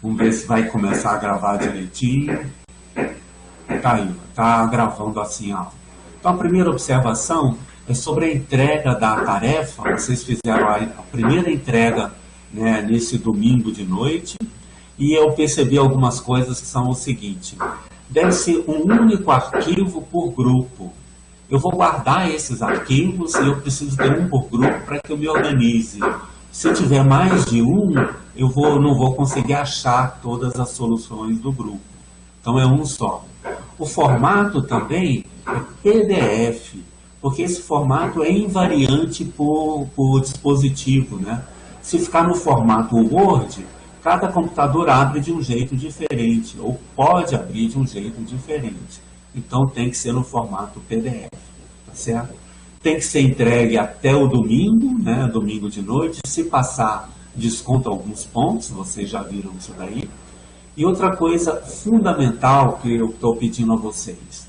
Vamos ver se vai começar a gravar direitinho. Tá aí, tá gravando assim a aula. Então a primeira observação é sobre a entrega da tarefa. Vocês fizeram a primeira entrega, né, nesse domingo de noite, e eu percebi algumas coisas que são o seguinte: deve ser um único arquivo por grupo. Eu vou guardar esses arquivos e eu preciso ter um por grupo para que eu me organize. Se tiver mais de um, eu não vou conseguir achar todas as soluções do grupo. Então é um só. O formato também é PDF, porque esse formato é invariante por dispositivo, né? Se ficar no formato Word, cada computador abre de um jeito diferente, ou pode abrir de um jeito diferente. Então tem que ser no formato PDF, tá certo? Tem que ser entregue até o domingo, né? Domingo de noite. Se passar, desconta alguns pontos, vocês já viram isso daí. E outra coisa fundamental que eu estou pedindo a vocês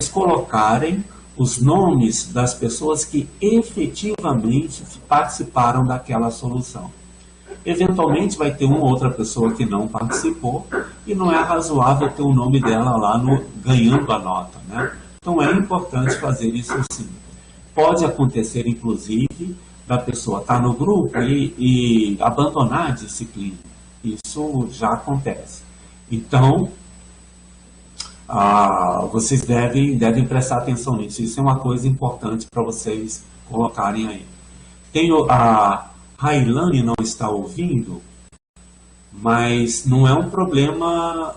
colocarem os nomes das pessoas que efetivamente participaram daquela solução. Eventualmente vai ter uma ou outra pessoa que não participou e não é razoável ter o nome dela lá ganhando a nota, né? Então é importante fazer isso sim. Pode acontecer, inclusive, da pessoa estar no grupo e abandonar a disciplina. Isso já acontece. Então, vocês devem prestar atenção nisso. Isso é uma coisa importante para vocês colocarem aí. A Railane não está ouvindo, mas não é um problema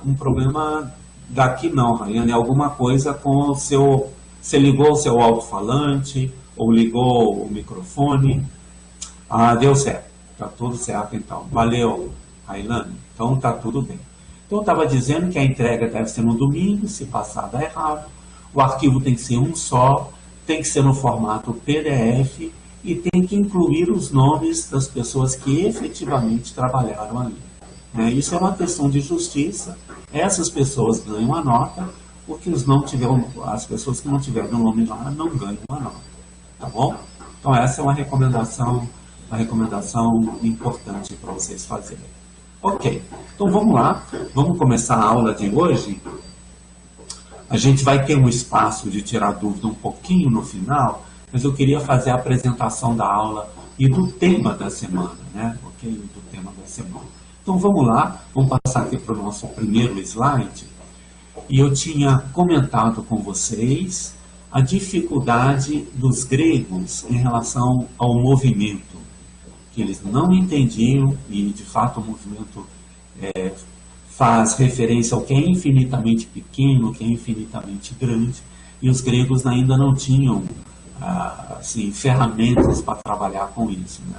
daqui não, Railane. É alguma coisa com o seu... Você ligou o seu alto-falante ou ligou o microfone? Deu certo. Está tudo certo então. Valeu, Railane. Então está tudo bem. Então eu estava dizendo que a entrega deve ser no domingo, se passar dá errado. O arquivo tem que ser um só, tem que ser no formato PDF e tem que incluir os nomes das pessoas que efetivamente trabalharam ali. Isso é uma questão de justiça. Essas pessoas ganham a nota, porque as pessoas que não tiveram o nome lá não ganham a nota. Tá bom? Então essa é uma recomendação importante para vocês fazerem. Ok, então vamos lá, vamos começar a aula de hoje. A gente vai ter um espaço de tirar dúvida um pouquinho no final, mas eu queria fazer a apresentação da aula e do tema da semana, né? Ok, do tema da semana. Então vamos lá, vamos passar aqui para o nosso primeiro slide. E eu tinha comentado com vocês a dificuldade dos gregos em relação ao movimento, que eles não entendiam, e de fato o movimento faz referência ao que é infinitamente pequeno, que é infinitamente grande, e os gregos ainda não tinham assim, ferramentas para trabalhar com isso, né?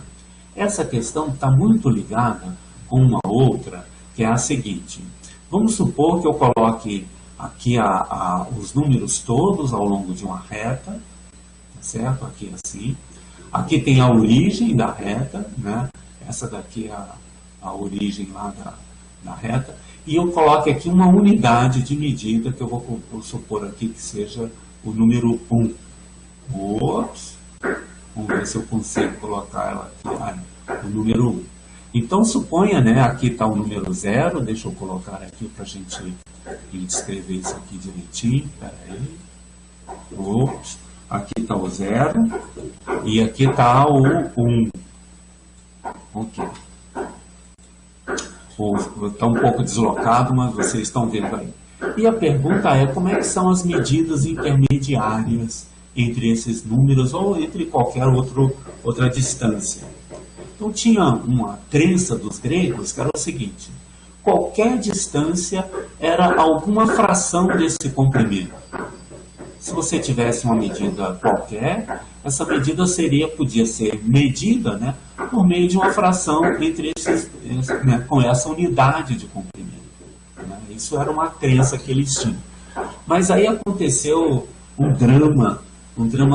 Essa questão está muito ligada com uma outra, que é a seguinte: vamos supor que eu coloque aqui os números todos ao longo de uma reta, tá certo? Aqui assim. Aqui tem a origem da reta, né? Essa daqui é a origem lá da reta. E eu coloco aqui uma unidade de medida, que eu vou supor aqui que seja o número 1. Ops! Vamos ver se eu consigo colocar ela aqui. O número 1. Então suponha, né? Aqui está o número 0. Deixa eu colocar aqui para a gente escrever isso aqui direitinho. Espera aí. Ops! Aqui está o 0 e aqui está o 1. Ok. Está um pouco deslocado, mas vocês estão vendo aí. E a pergunta é: como é que são as medidas intermediárias entre esses números ou entre qualquer outra distância? Então tinha uma crença dos gregos que era o seguinte: qualquer distância era alguma fração desse comprimento. Se você tivesse uma medida qualquer, essa medida podia ser medida, né, por meio de uma fração entre com essa unidade de comprimento, né? Isso era uma crença que eles tinham. Mas aí aconteceu um drama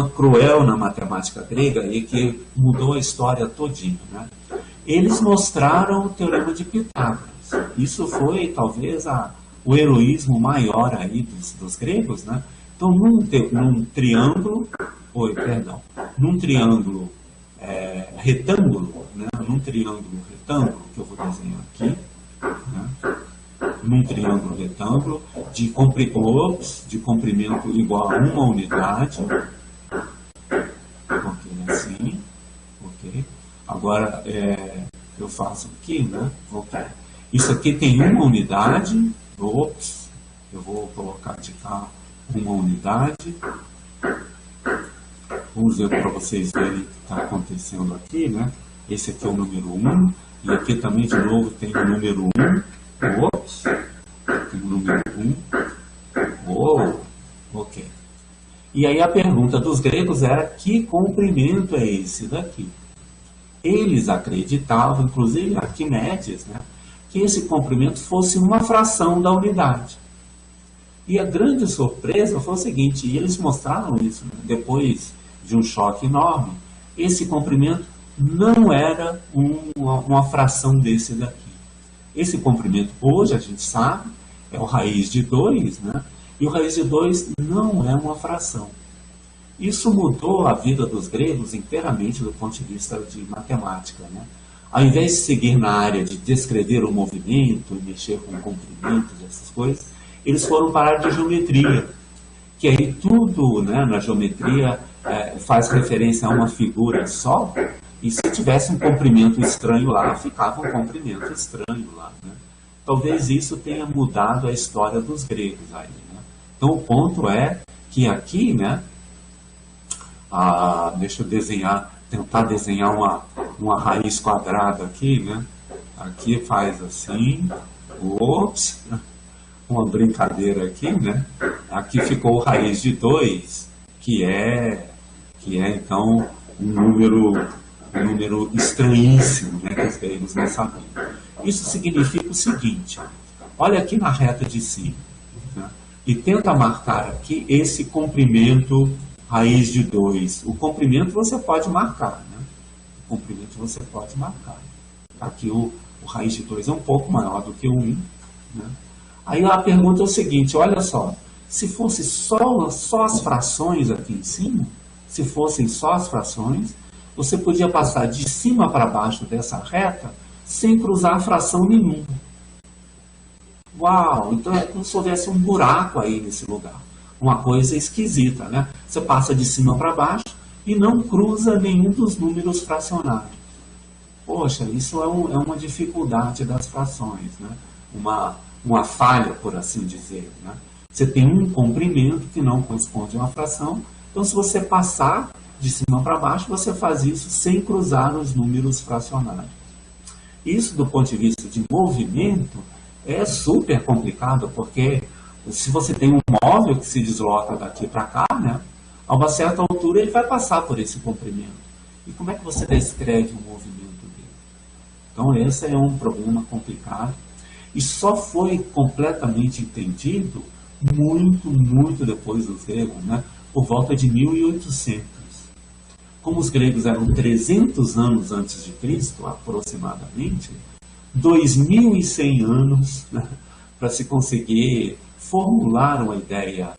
cruel na matemática grega e que mudou a história todinha, né? Eles mostraram o teorema de Pitágoras. Isso foi talvez o heroísmo maior aí dos gregos, né? Então, num triângulo retângulo, né? Num triângulo retângulo, que eu vou desenhar aqui, né, num triângulo retângulo de comprimento igual a uma unidade, ok, assim, ok. Agora eu faço aqui, né, ok. Isso aqui tem uma unidade, eu vou colocar de cá uma unidade. Vamos ver para vocês verem o que está acontecendo aqui, né? Esse aqui é o número 1, e aqui também de novo tem o número 1. Tem o número 1. Ok. E aí a pergunta dos gregos era: que comprimento é esse daqui? Eles acreditavam, inclusive Arquimedes, né, que esse comprimento fosse uma fração da unidade. E a grande surpresa foi o seguinte, e eles mostraram isso, né, depois de um choque enorme, esse comprimento não era uma fração desse daqui. Esse comprimento, hoje a gente sabe, é o raiz de 2, né? E o raiz de 2 não é uma fração. Isso mudou a vida dos gregos inteiramente do ponto de vista de matemática, né? Ao invés de seguir na área de descrever o movimento e mexer com comprimentos, essas coisas, eles foram para a área de geometria, que aí tudo, né, na geometria faz referência a uma figura só, e se tivesse um comprimento estranho lá, ficava um comprimento estranho lá, né? Talvez isso tenha mudado a história dos gregos aí, né? Então o ponto é que aqui, né, deixa eu tentar desenhar uma raiz quadrada aqui, né? Aqui faz assim, uma brincadeira aqui, né? Aqui ficou o raiz de 2, que é então um número estranhíssimo, né, que os gregos não sabiam. Isso significa o seguinte: olha aqui na reta de cima, né, e tenta marcar aqui esse comprimento raiz de 2. O comprimento você pode marcar, né? O comprimento você pode marcar. Aqui o raiz de 2 é um pouco maior do que o 1, né? Aí a pergunta é o seguinte, olha só, se fosse só as frações aqui em cima, se fossem só as frações, você podia passar de cima para baixo dessa reta sem cruzar fração nenhuma. Uau! Então é como se houvesse um buraco aí nesse lugar. Uma coisa esquisita, né? Você passa de cima para baixo e não cruza nenhum dos números fracionários. Poxa, isso é uma dificuldade das frações, né? Uma falha, por assim dizer, né? Você tem um comprimento que não corresponde a uma fração, então se você passar de cima para baixo, você faz isso sem cruzar os números fracionários. Isso, do ponto de vista de movimento, é super complicado, porque se você tem um móvel que se desloca daqui para cá, né, a uma certa altura ele vai passar por esse comprimento. E como é que você descreve o movimento dele? Então esse é um problema complicado e só foi completamente entendido muito depois dos gregos, né, por volta de 1800. Como os gregos eram 300 anos antes de Cristo, aproximadamente, 2100 anos, né, para se conseguir formular uma ideia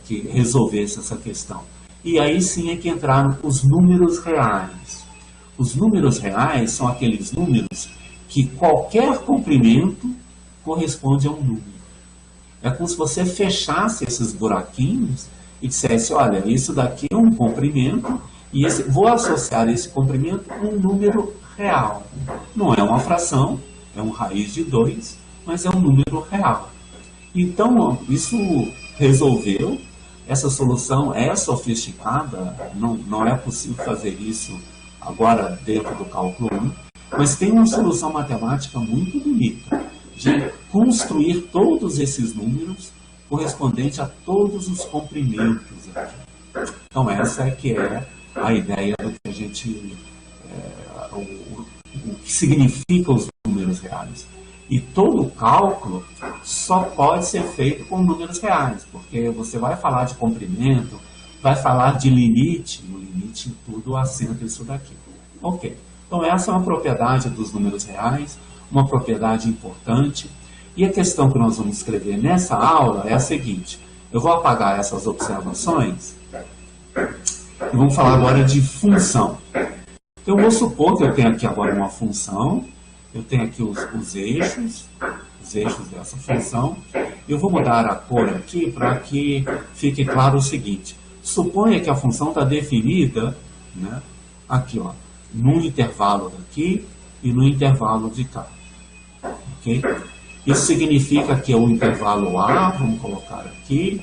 que resolvesse essa questão. E aí sim é que entraram os números reais. Os números reais são aqueles números que qualquer comprimento corresponde a um número. É como se você fechasse esses buraquinhos e dissesse, olha, isso daqui é um comprimento e vou associar esse comprimento a um número real. Não é uma fração, é um raiz de 2, mas é um número real. Então, isso resolveu, essa solução é sofisticada, não é possível fazer isso agora dentro do cálculo 1, mas tem uma solução matemática muito bonita, de construir todos esses números correspondente a todos os comprimentos aqui. Então essa é que é a ideia do que a gente, o que significa os números reais. E todo cálculo só pode ser feito com números reais, porque você vai falar de comprimento, vai falar de limite, no limite tudo assenta isso daqui. Ok, então essa é uma propriedade dos números reais, uma propriedade importante. E a questão que nós vamos escrever nessa aula é a seguinte: eu vou apagar essas observações e vamos falar agora de função. Então eu vou supor que eu tenho aqui agora uma função eu tenho aqui os eixos dessa função. Eu vou mudar a cor aqui para que fique claro o seguinte. Suponha que a função está definida, né, aqui, ó, no intervalo daqui e no intervalo de cá. Ok? Isso significa que é o intervalo A, vamos colocar aqui,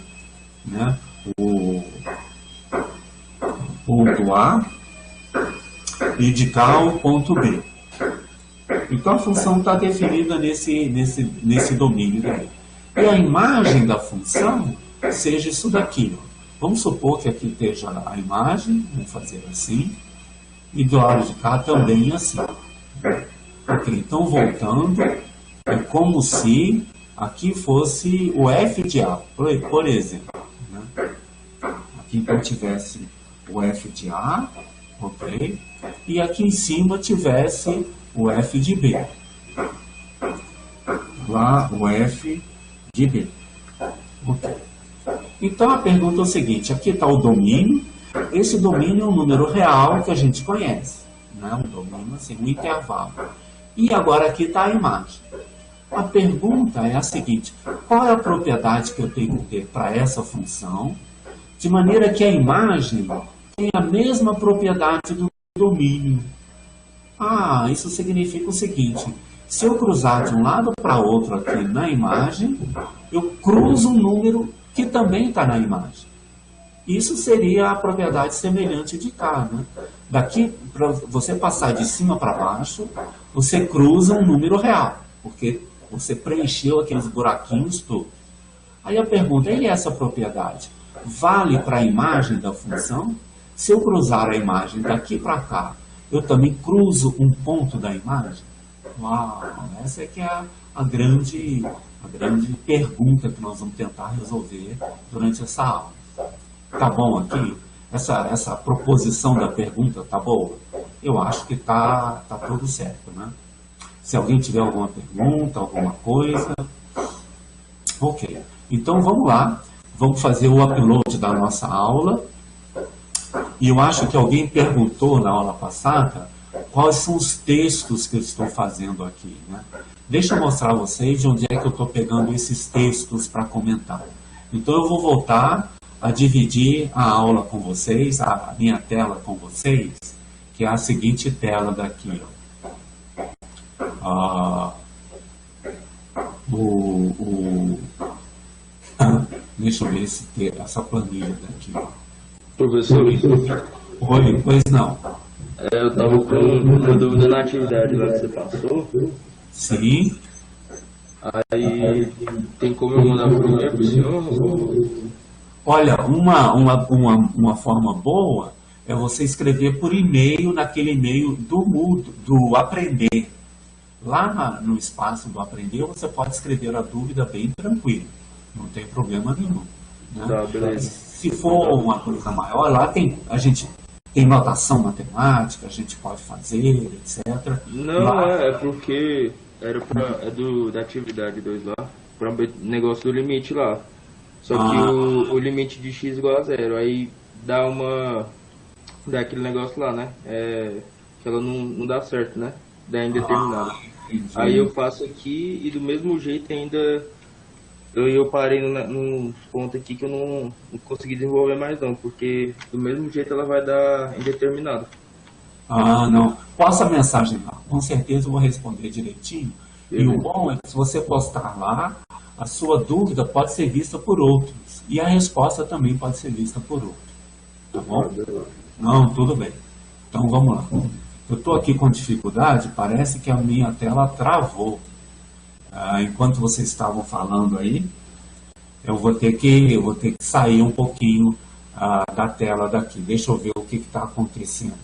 né, o ponto A, e de cá o ponto B. Então a função está definida nesse domínio daí. E a imagem da função seja isso daqui. Ó. Vamos supor que aqui esteja a imagem, vamos fazer assim, e do lado de cá também assim. Ok, então voltando, é como se aqui fosse o f de A, por exemplo. Né? Aqui então tivesse o f de A, ok? E aqui em cima tivesse o f de B. Lá o f de B. Ok. Então a pergunta é o seguinte, aqui está o domínio, esse domínio é um número real que a gente conhece, né? Um domínio assim, um intervalo. E agora aqui está a imagem. A pergunta é a seguinte, qual é a propriedade que eu tenho que ter para essa função, de maneira que a imagem tenha a mesma propriedade do domínio? Ah, isso significa o seguinte, se eu cruzar de um lado para outro aqui na imagem, eu cruzo um número que também está na imagem. Isso seria a propriedade semelhante de cá, né? Daqui, para você passar de cima para baixo, você cruza um número real, porque você preencheu aqueles buraquinhos todos. Aí a pergunta, e essa propriedade vale para a imagem da função? Se eu cruzar a imagem daqui para cá, eu também cruzo um ponto da imagem? Uau, essa é que é a grande pergunta que nós vamos tentar resolver durante essa aula. Tá bom aqui? Essa proposição da pergunta tá boa? Eu acho que tá tudo certo, né? Se alguém tiver alguma pergunta, alguma coisa... Ok, então vamos lá. Vamos fazer o upload da nossa aula. E eu acho que alguém perguntou na aula passada quais são os textos que eu estou fazendo aqui, né? Deixa eu mostrar a vocês de onde é que eu estou pegando esses textos para comentar. Então eu vou voltar a dividir a aula com vocês, a minha tela com vocês, que é a seguinte tela daqui. Deixa eu ver essa planilha daqui. Professor, Oi, pois não. eu estava com uma dúvida na atividade lá que você passou. Sim. Aí tem como eu mandar por e-mail para o senhor? Olha, uma forma boa é você escrever por e-mail, naquele e-mail do Aprender. Lá no espaço do Aprender, você pode escrever a dúvida bem tranquilo. Não tem problema nenhum. Né? Tá, beleza. Se for uma coisa maior, lá a gente tem notação matemática, a gente pode fazer, etc. Não, lá, é porque era da atividade 2 lá, para negócio do limite lá. Só que o limite de x igual a zero, aí dá aquele negócio lá, né? Que ela não dá certo, né? Dá indeterminado. Aí eu faço aqui e do mesmo jeito ainda eu parei num ponto aqui que eu não consegui desenvolver mais não, porque do mesmo jeito ela vai dar indeterminado. Não. Posta a mensagem lá. Com certeza eu vou responder direitinho. E o bom é que se você postar lá, a sua dúvida pode ser vista por outros. E a resposta também pode ser vista por outros. Tá bom? Não, tudo bem. Então vamos lá. Eu estou aqui com dificuldade, parece que a minha tela travou. Enquanto vocês estavam falando aí, eu vou ter que sair um pouquinho da tela daqui. Deixa eu ver o que está acontecendo.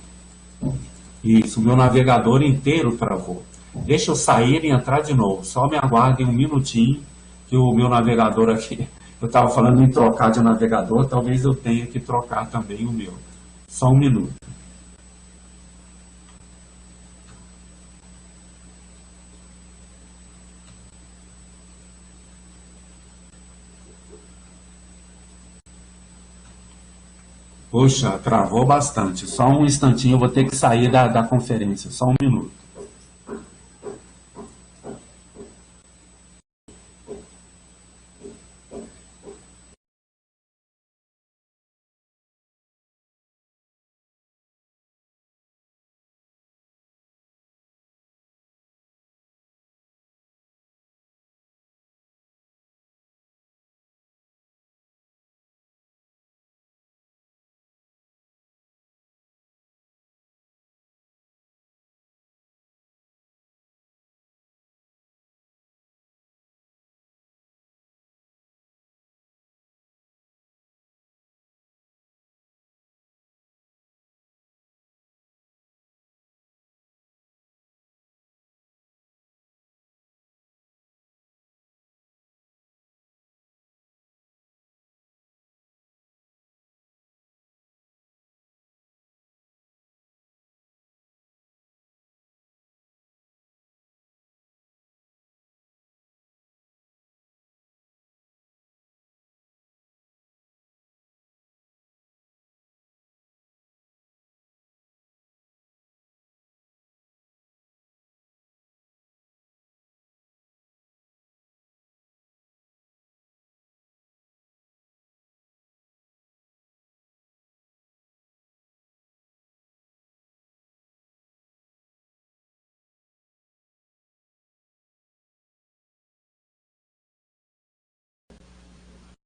Isso, o meu navegador inteiro travou. Deixa eu sair e entrar de novo. Só me aguardem um minutinho, que o meu navegador aqui... Eu estava falando em trocar de navegador, talvez eu tenha que trocar também o meu. Só um minuto. Poxa, travou bastante. Só um instantinho, eu vou ter que sair da conferência. Só um minuto.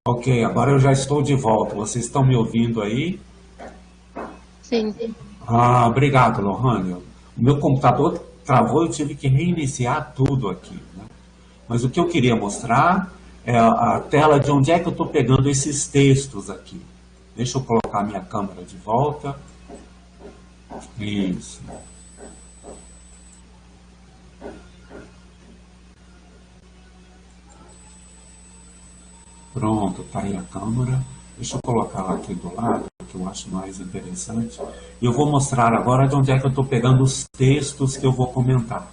Ok, agora eu já estou de volta. Vocês estão me ouvindo aí? Sim. Ah, obrigado, Lohane. O meu computador travou e eu tive que reiniciar tudo aqui, né? Mas o que eu queria mostrar é a tela de onde é que eu estou pegando esses textos aqui. Deixa eu colocar minha câmera de volta. Isso. Pronto, tá aí a câmera. Deixa eu colocar ela aqui do lado, que eu acho mais interessante. E eu vou mostrar agora de onde é que eu estou pegando os textos que eu vou comentar.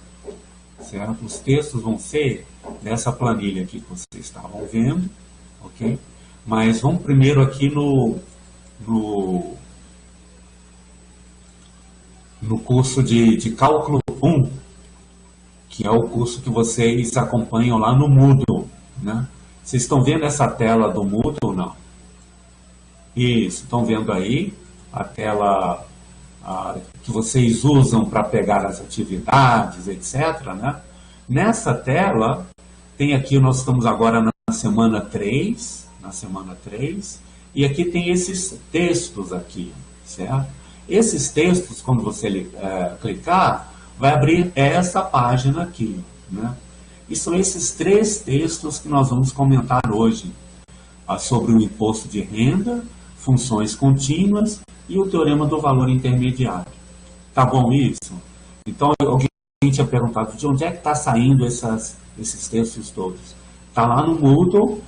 Certo? Os textos vão ser dessa planilha aqui que vocês estavam vendo, ok? Mas vamos primeiro aqui no curso de Cálculo 1, que é o curso que vocês acompanham lá no Moodle, né? Vocês estão vendo essa tela do Moodle ou não? Isso, estão vendo aí a tela que vocês usam para pegar as atividades, etc., né? Nessa tela, tem aqui, nós estamos agora na semana 3, e aqui tem esses textos aqui, certo? Esses textos, quando você clicar, vai abrir essa página aqui, né? E são esses 3 textos que nós vamos comentar hoje, sobre o imposto de renda, funções contínuas e o teorema do valor intermediário. Tá bom isso? Então, alguém tinha perguntado de onde é que está saindo esses textos todos. Está lá no Moodle,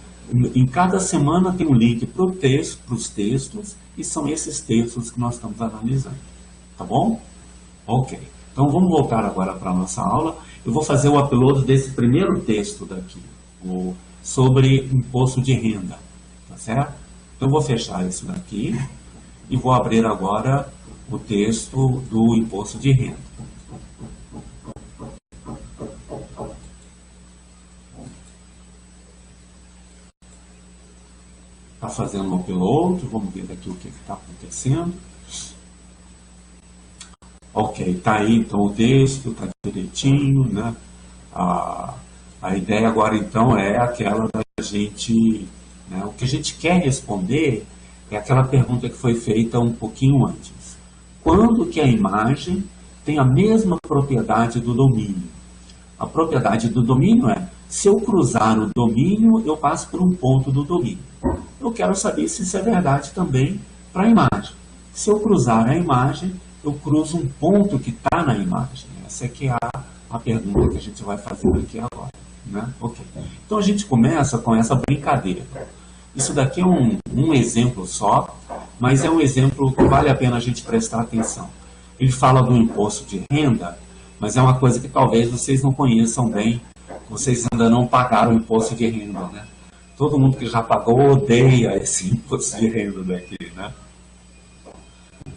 em cada semana tem um link para os textos, e são esses textos que nós estamos analisando. Tá bom? Ok. Então, vamos voltar agora para a nossa aula. Eu vou fazer o upload desse primeiro texto daqui, sobre imposto de renda. Tá certo? Então, eu vou fechar isso daqui e vou abrir agora o texto do imposto de renda. Está fazendo um upload, vamos ver aqui o que está acontecendo. Ok, está aí então o texto, está direitinho, né? A ideia agora então é aquela da gente, né? O que a gente quer responder é aquela pergunta que foi feita um pouquinho antes. Quando que a imagem tem a mesma propriedade do domínio? A propriedade do domínio é, se eu cruzar o domínio, eu passo por um ponto do domínio. Eu quero saber se isso é verdade também para a imagem. Se eu cruzar a imagem, eu cruzo um ponto que está na imagem. Essa é que é a pergunta que a gente vai fazer aqui agora, né? Okay. Então a gente começa com essa brincadeira. Isso daqui é um exemplo só, mas é um exemplo que vale a pena a gente prestar atenção. Ele fala do imposto de renda, mas é uma coisa que talvez vocês não conheçam bem, vocês ainda não pagaram o imposto de renda, né? Todo mundo que já pagou odeia esse imposto de renda daqui, né?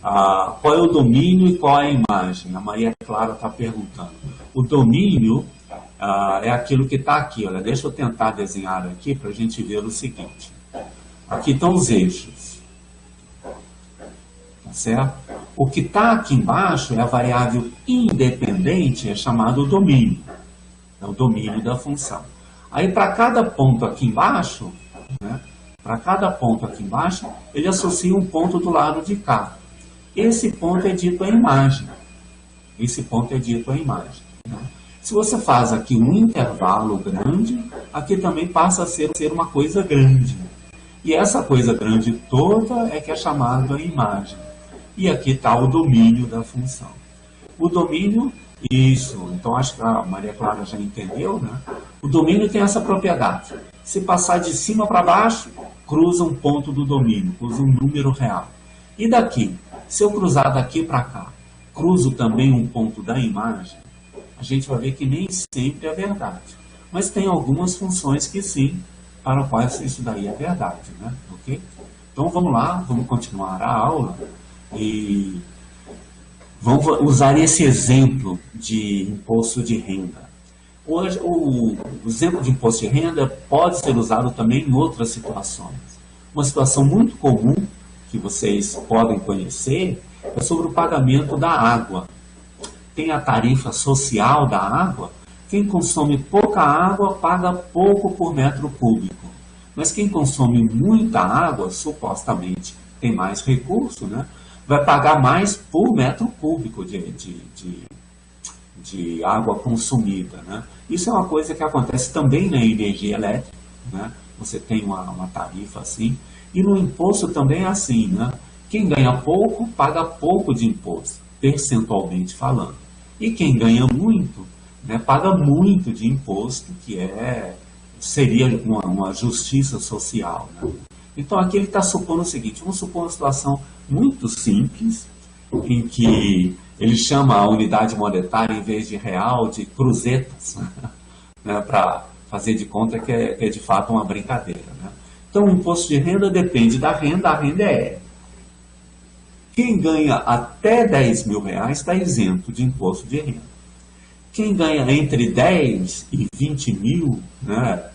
Qual é o domínio e qual é a imagem? A Maria Clara está perguntando. O domínio é aquilo que está aqui. Olha, deixa eu tentar desenhar aqui para a gente ver o seguinte. Aqui estão os eixos. Tá certo? O que está aqui embaixo é a variável independente, é chamado domínio. É o domínio da função. Aí, para cada ponto aqui embaixo, né, ele associa um ponto do lado de cá. Esse ponto é dito a imagem. Né? Se você faz aqui um intervalo grande, aqui também passa a ser uma coisa grande. E essa coisa grande toda é que é chamada imagem. E aqui está o domínio da função. O domínio, isso, então acho que a Maria Clara já entendeu, né? O domínio tem essa propriedade. Se passar de cima para baixo, cruza um ponto do domínio, cruza um número real. E daqui, se eu cruzar daqui para cá, cruzo também um ponto da imagem, a gente vai ver que nem sempre é verdade. Mas tem algumas funções que sim, para quais isso daí é verdade, né? Ok? Então vamos lá, vamos continuar a aula e vamos usar esse exemplo de imposto de renda. Hoje, o exemplo de imposto de renda pode ser usado também em outras situações. Uma situação muito comum que vocês podem conhecer é sobre o pagamento da água. Tem a tarifa social da água. Quem consome pouca água paga pouco por metro cúbico. Mas quem consome muita água, supostamente tem mais recurso, né? Vai pagar mais por metro cúbico de água consumida, né? Isso é uma coisa que acontece também na energia elétrica, né? Você tem uma tarifa assim, e no imposto também é assim, né? Quem ganha pouco, paga pouco de imposto, percentualmente falando. E quem ganha muito, né, paga muito de imposto, que seria uma justiça social, né? Então aqui ele está supondo o seguinte, vamos supor uma situação muito simples, em que ele chama a unidade monetária, em vez de real, de cruzetas, né, para fazer de conta que é de fato uma brincadeira, né? Então o imposto de renda depende da renda, a renda é... Quem ganha até 10 mil reais está isento de imposto de renda. Quem ganha entre 10 e 20 mil, né,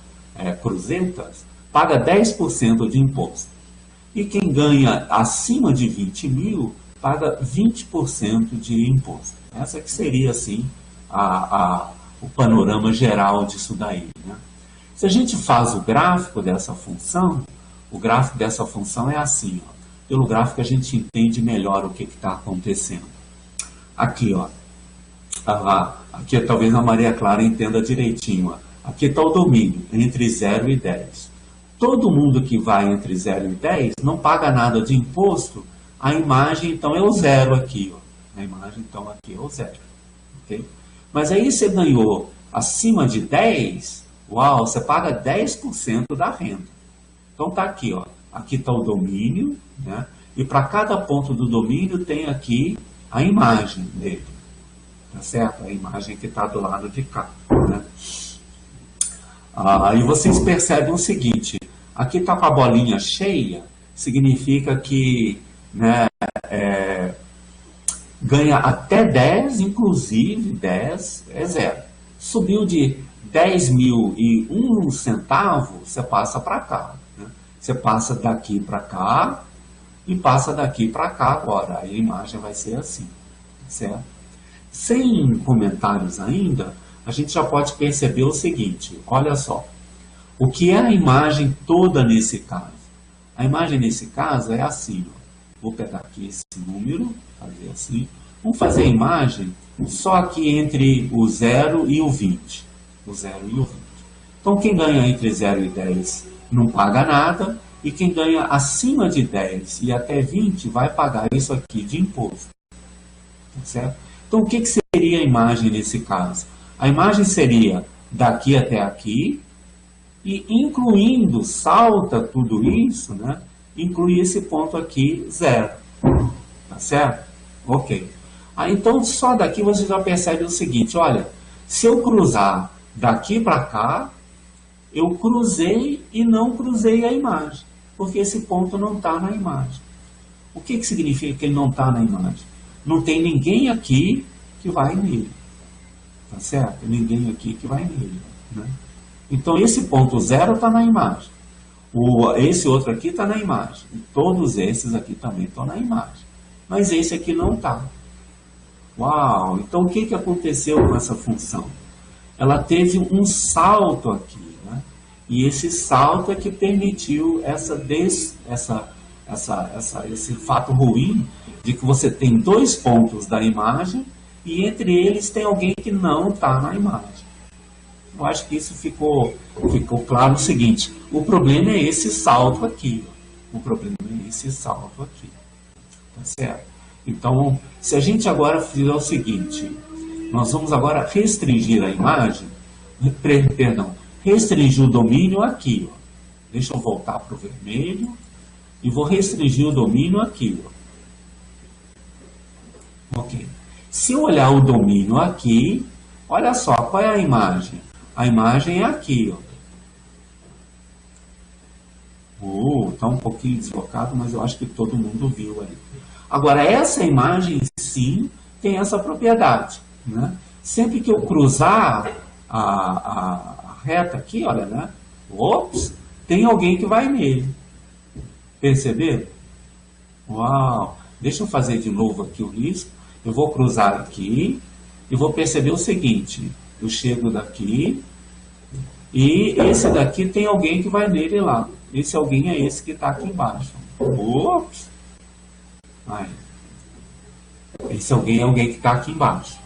cruzetas, paga 10% de imposto. E quem ganha acima de 20 mil, paga 20% de imposto. Essa que seria, assim, o panorama geral disso daí, né? Se a gente faz o gráfico dessa função, o gráfico dessa função é assim, ó. Pelo gráfico a gente entende melhor o que está acontecendo. Aqui, ó. Aqui talvez a Maria Clara entenda direitinho, ó. Aqui está o domínio, entre 0 e 10. Todo mundo que vai entre 0 e 10 não paga nada de imposto, a imagem então é o 0 aqui, ó. A imagem então aqui é o 0. Okay? Mas aí você ganhou acima de 10, uau, você paga 10% da renda. Então tá aqui, ó. Aqui está o domínio, né? E para cada ponto do domínio tem aqui a imagem dele. Tá certo? A imagem que está do lado de cá, né? Aí vocês percebem o seguinte, aqui está com a bolinha cheia, significa que, né, ganha até 10, inclusive 10 é 0. Subiu de 10 mil e 1 centavo, você passa para cá, né? Você passa daqui para cá e passa daqui para cá agora. Aí a imagem vai ser assim, certo? Sem comentários ainda, a gente já pode perceber o seguinte, olha só. O que é a imagem toda nesse caso? A imagem nesse caso é assim, ó. Vou pegar aqui esse número, fazer assim. Vamos fazer a imagem só aqui entre o 0 e o 20. O 0 e o 20. Então quem ganha entre 0 e 10 não paga nada, e quem ganha acima de 10 e até 20 vai pagar isso aqui de imposto. Tá certo? Então o que seria a imagem nesse caso? A imagem seria daqui até aqui, e incluindo, salta tudo isso, né? Inclui esse ponto aqui, 0. Tá certo? Ok. Então só daqui você já percebe o seguinte, olha, se eu cruzar daqui para cá, eu cruzei e não cruzei a imagem, porque esse ponto não está na imagem. O que significa que ele não está na imagem? Não tem ninguém aqui que vai nele. Tá certo? Ninguém aqui que vai nele, né? Então esse ponto 0 está na imagem. Esse outro aqui está na imagem. E todos esses aqui também estão na imagem. Mas esse aqui não está. Uau! Então o que aconteceu com essa função? Ela teve um salto aqui, né? E esse salto é que permitiu esse fato ruim de que você tem dois pontos da imagem e entre eles tem alguém que não está na imagem. Eu acho que isso ficou claro o seguinte, o problema é esse salto aqui. O problema é esse salto aqui. Tá certo? Então, se a gente agora fizer o seguinte, nós vamos agora restringir a imagem, restringir o domínio aqui, ó. Deixa eu voltar para o vermelho e vou restringir o domínio aqui, ó. Ok. Se eu olhar o domínio aqui, olha só, qual é a imagem? A imagem é aqui, ó. Está um pouquinho deslocado, mas eu acho que todo mundo viu ali. Agora, essa imagem, sim, tem essa propriedade, né? Sempre que eu cruzar a reta aqui, olha, né? Ops, tem alguém que vai nele. Perceberam? Uau! Deixa eu fazer de novo aqui o risco. Eu vou cruzar aqui e vou perceber o seguinte. Eu chego daqui E esse daqui tem alguém que vai nele lá. Esse alguém é esse que está aqui embaixo. Ops! Aí. Esse alguém é alguém que está aqui embaixo.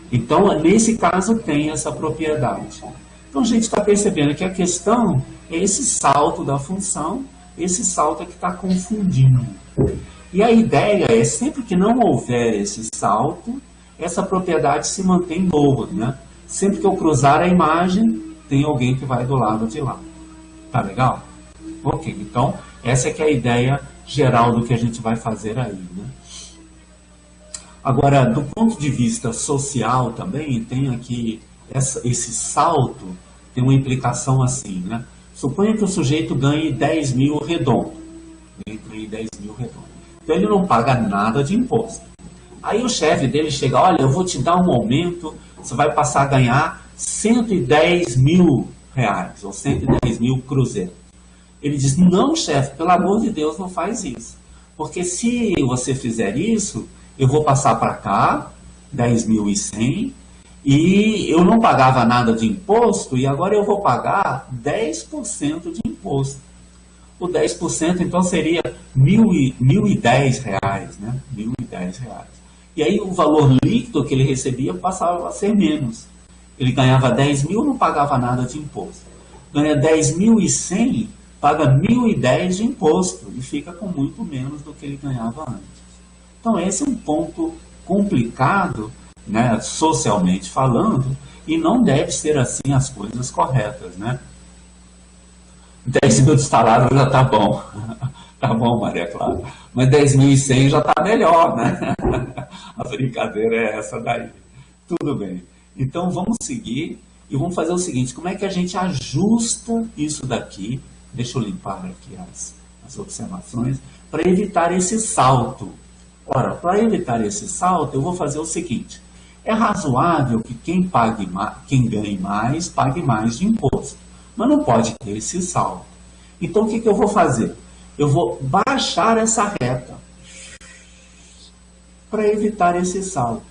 Então, nesse caso, tem essa propriedade. Então, a gente está percebendo que a questão é esse salto da função, esse salto é que está confundindo. E a ideia é, sempre que não houver esse salto, essa propriedade se mantém boa, né? Sempre que eu cruzar a imagem, tem alguém que vai do lado de lá. Tá legal? Ok, então, essa é que é a ideia geral do que a gente vai fazer aí, né? Agora, do ponto de vista social também, tem aqui esse salto, tem uma implicação assim, né? Suponha que o sujeito ganhe 10 mil redondo. Ele ganha 10 mil redondo. Então ele não paga nada de imposto. Aí o chefe dele chega, olha, eu vou te dar um aumento, você vai passar a ganhar 110 mil reais, ou 110 mil cruzeiros. Ele diz, não, chefe, pelo amor de Deus, não faz isso. Porque se você fizer isso, eu vou passar para cá, 10.100, e eu não pagava nada de imposto, e agora eu vou pagar 10% de imposto. O 10% então seria R$ 1.010, né? R$ 1.010. E aí o valor líquido que ele recebia passava a ser menos. Ele ganhava 10 mil, não pagava nada de imposto. Ganha 10.100, paga 1.010 de imposto e fica com muito menos do que ele ganhava antes. Então esse é um ponto complicado, né, socialmente falando, e não deve ser assim as coisas corretas, né? 10 mil de salário já está bom. Tá bom, Maria Clara. Mas 10.100 já está melhor, né? A brincadeira é essa daí. Tudo bem. Então vamos seguir e vamos fazer o seguinte, como é que a gente ajusta isso daqui? Deixa eu limpar aqui as observações, para evitar esse salto. Ora, para evitar esse salto, eu vou fazer o seguinte, é razoável que quem ganhe mais, pague mais de imposto, mas não pode ter esse salto. Então o que eu vou fazer? Eu vou baixar essa reta para evitar esse salto.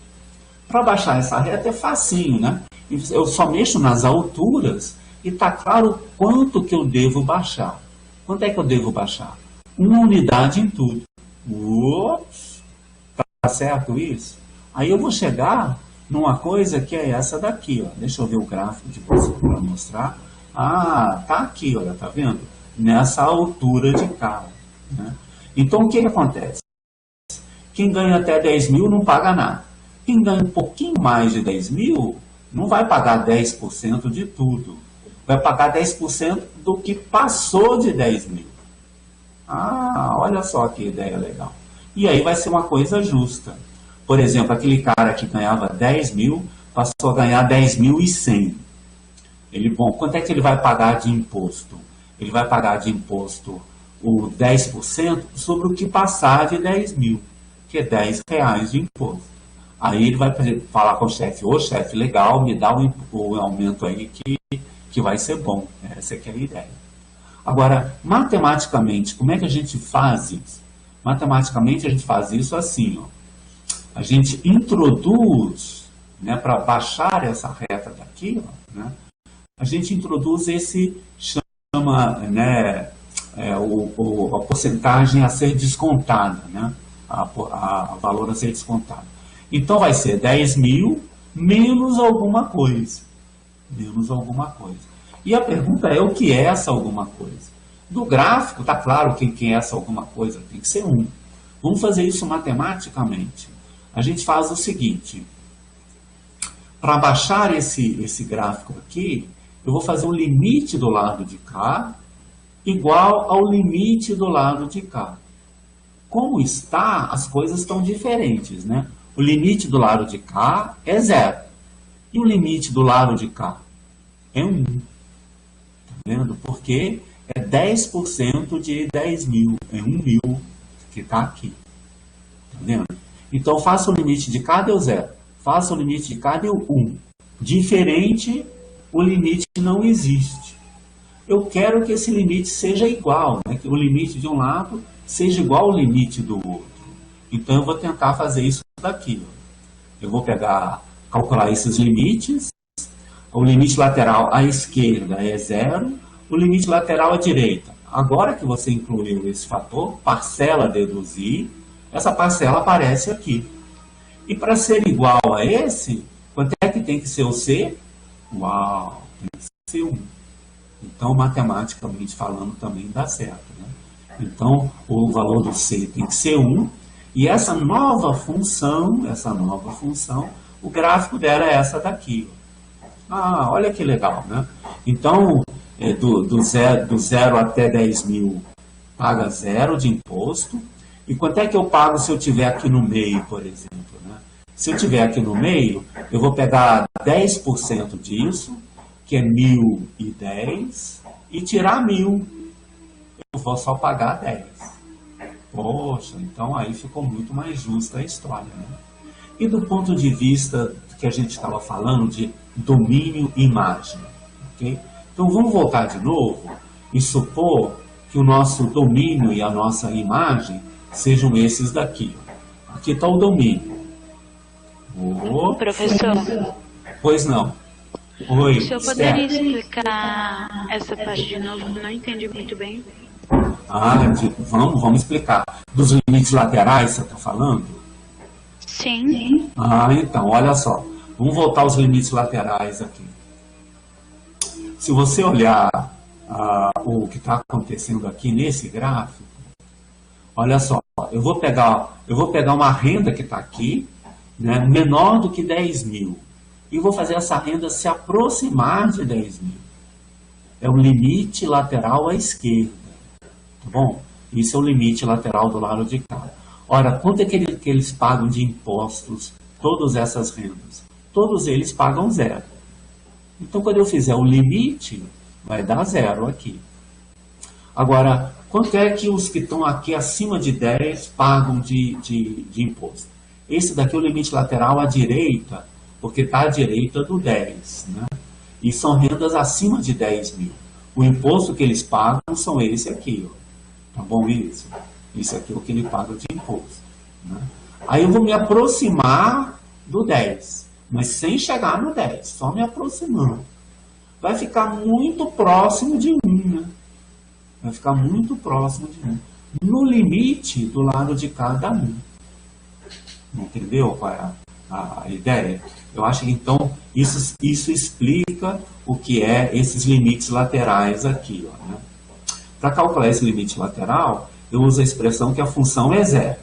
Para baixar essa reta é facinho, né? Eu só mexo nas alturas e está claro quanto que eu devo baixar. Quanto é que eu devo baixar? 1 unidade em tudo. Ups! Tá certo isso? Aí eu vou chegar numa coisa que é essa daqui, ó. Deixa eu ver o gráfico de você para mostrar. Ah, tá aqui, olha, tá vendo? Nessa altura de cá, né? Então o que acontece? Quem ganha até 10 mil não paga nada. Quem ganha um pouquinho mais de 10 mil não vai pagar 10% de tudo. Vai pagar 10% do que passou de 10 mil. Ah, olha só que ideia legal. E aí vai ser uma coisa justa. Por exemplo, aquele cara que ganhava 10 mil passou a ganhar 10.100. Bom, quanto é que ele vai pagar de imposto? Ele vai pagar de imposto o 10% sobre o que passar de 10 mil, que é R$ 10 de imposto. Aí ele vai falar com o chefe, ô chefe, legal, me dá o aumento aí que vai ser bom. Essa é que é a ideia. Agora, matematicamente, como é que a gente faz isso? Matematicamente a gente faz isso assim, ó. A gente introduz, né, para baixar essa reta daqui, ó, né, a gente introduz esse né, a porcentagem a ser descontada, né, a valor a ser descontado. Então vai ser 10 mil menos alguma coisa. Menos alguma coisa. E a pergunta é o que é essa alguma coisa? Do gráfico, está claro quem é essa alguma coisa, tem que ser 1. Vamos fazer isso matematicamente. A gente faz o seguinte, para baixar esse gráfico aqui, eu vou fazer o limite do lado de cá igual ao limite do lado de cá. Como está, as coisas estão diferentes, né? O limite do lado de cá é 0. E o limite do lado de cá é 1. Tá vendo? Porque é 10% de 10 mil. É 1 mil que está aqui. Tá vendo? Então, faça o limite de cá, deu 0. Faça o limite de cá, deu 1. Diferente, o limite não existe. Eu quero que esse limite seja igual, né? Que o limite de um lado seja igual ao limite do outro. Então, eu vou tentar fazer isso daqui. Ó. Eu vou calcular esses limites. o limite lateral à esquerda é 0, o limite lateral à direita. Agora que você incluiu esse fator, parcela deduzir, essa parcela aparece aqui. E para ser igual a esse, quanto é que tem que ser o C? Uau, tem que ser 1. Então, matematicamente falando, também dá certo, né? Então, o valor do C tem que ser 1. E essa nova função, o gráfico dela é essa daqui. Ah, olha que legal, né? Então, do zero até 10 mil, paga 0 de imposto. E quanto é que eu pago se eu estiver aqui no meio, por exemplo, né? Se eu estiver aqui no meio, eu vou pegar 10% disso, que é 1.010, e tirar 1.000. Eu vou só pagar 10. Poxa, então aí ficou muito mais justa a história, né? E do ponto de vista que a gente estava falando de domínio e imagem, ok? Então vamos voltar de novo e supor que o nosso domínio e a nossa imagem sejam esses daqui. Aqui está o domínio. Professor, Pois não. Oi, o senhor poderia explicar essa parte de novo? Não entendi muito bem. Vamos explicar. Dos limites laterais, você está falando? Sim. Então, olha só. Vamos voltar aos limites laterais aqui. Se você olhar o que está acontecendo aqui nesse gráfico, olha só, eu vou pegar uma renda que está aqui, né, menor do que 10 mil, e vou fazer essa renda se aproximar de 10 mil. É o limite lateral à esquerda, tá bom? Isso é o limite lateral do lado de cá. Ora, quanto é que eles pagam de impostos, todas essas rendas? Todos eles pagam 0. Então, quando eu fizer o limite, vai dar 0 aqui. Agora, quanto é que os que estão aqui acima de 10 pagam de imposto? Esse daqui é o limite lateral à direita, porque está à direita do 10, né? E são rendas acima de 10 mil. O imposto que eles pagam são esse aqui, ó. Tá bom isso? Isso aqui é o que ele paga de imposto, né? Aí eu vou me aproximar do 10, mas sem chegar no 10, só me aproximando. Vai ficar muito próximo de 1, né? Vai ficar muito próximo de 1. No limite, do lado de cá dá 1. Entendeu qual é a ideia? Eu acho que então isso explica o que é esses limites laterais aqui, ó, né? Para calcular esse limite lateral, eu uso a expressão que a função é 0.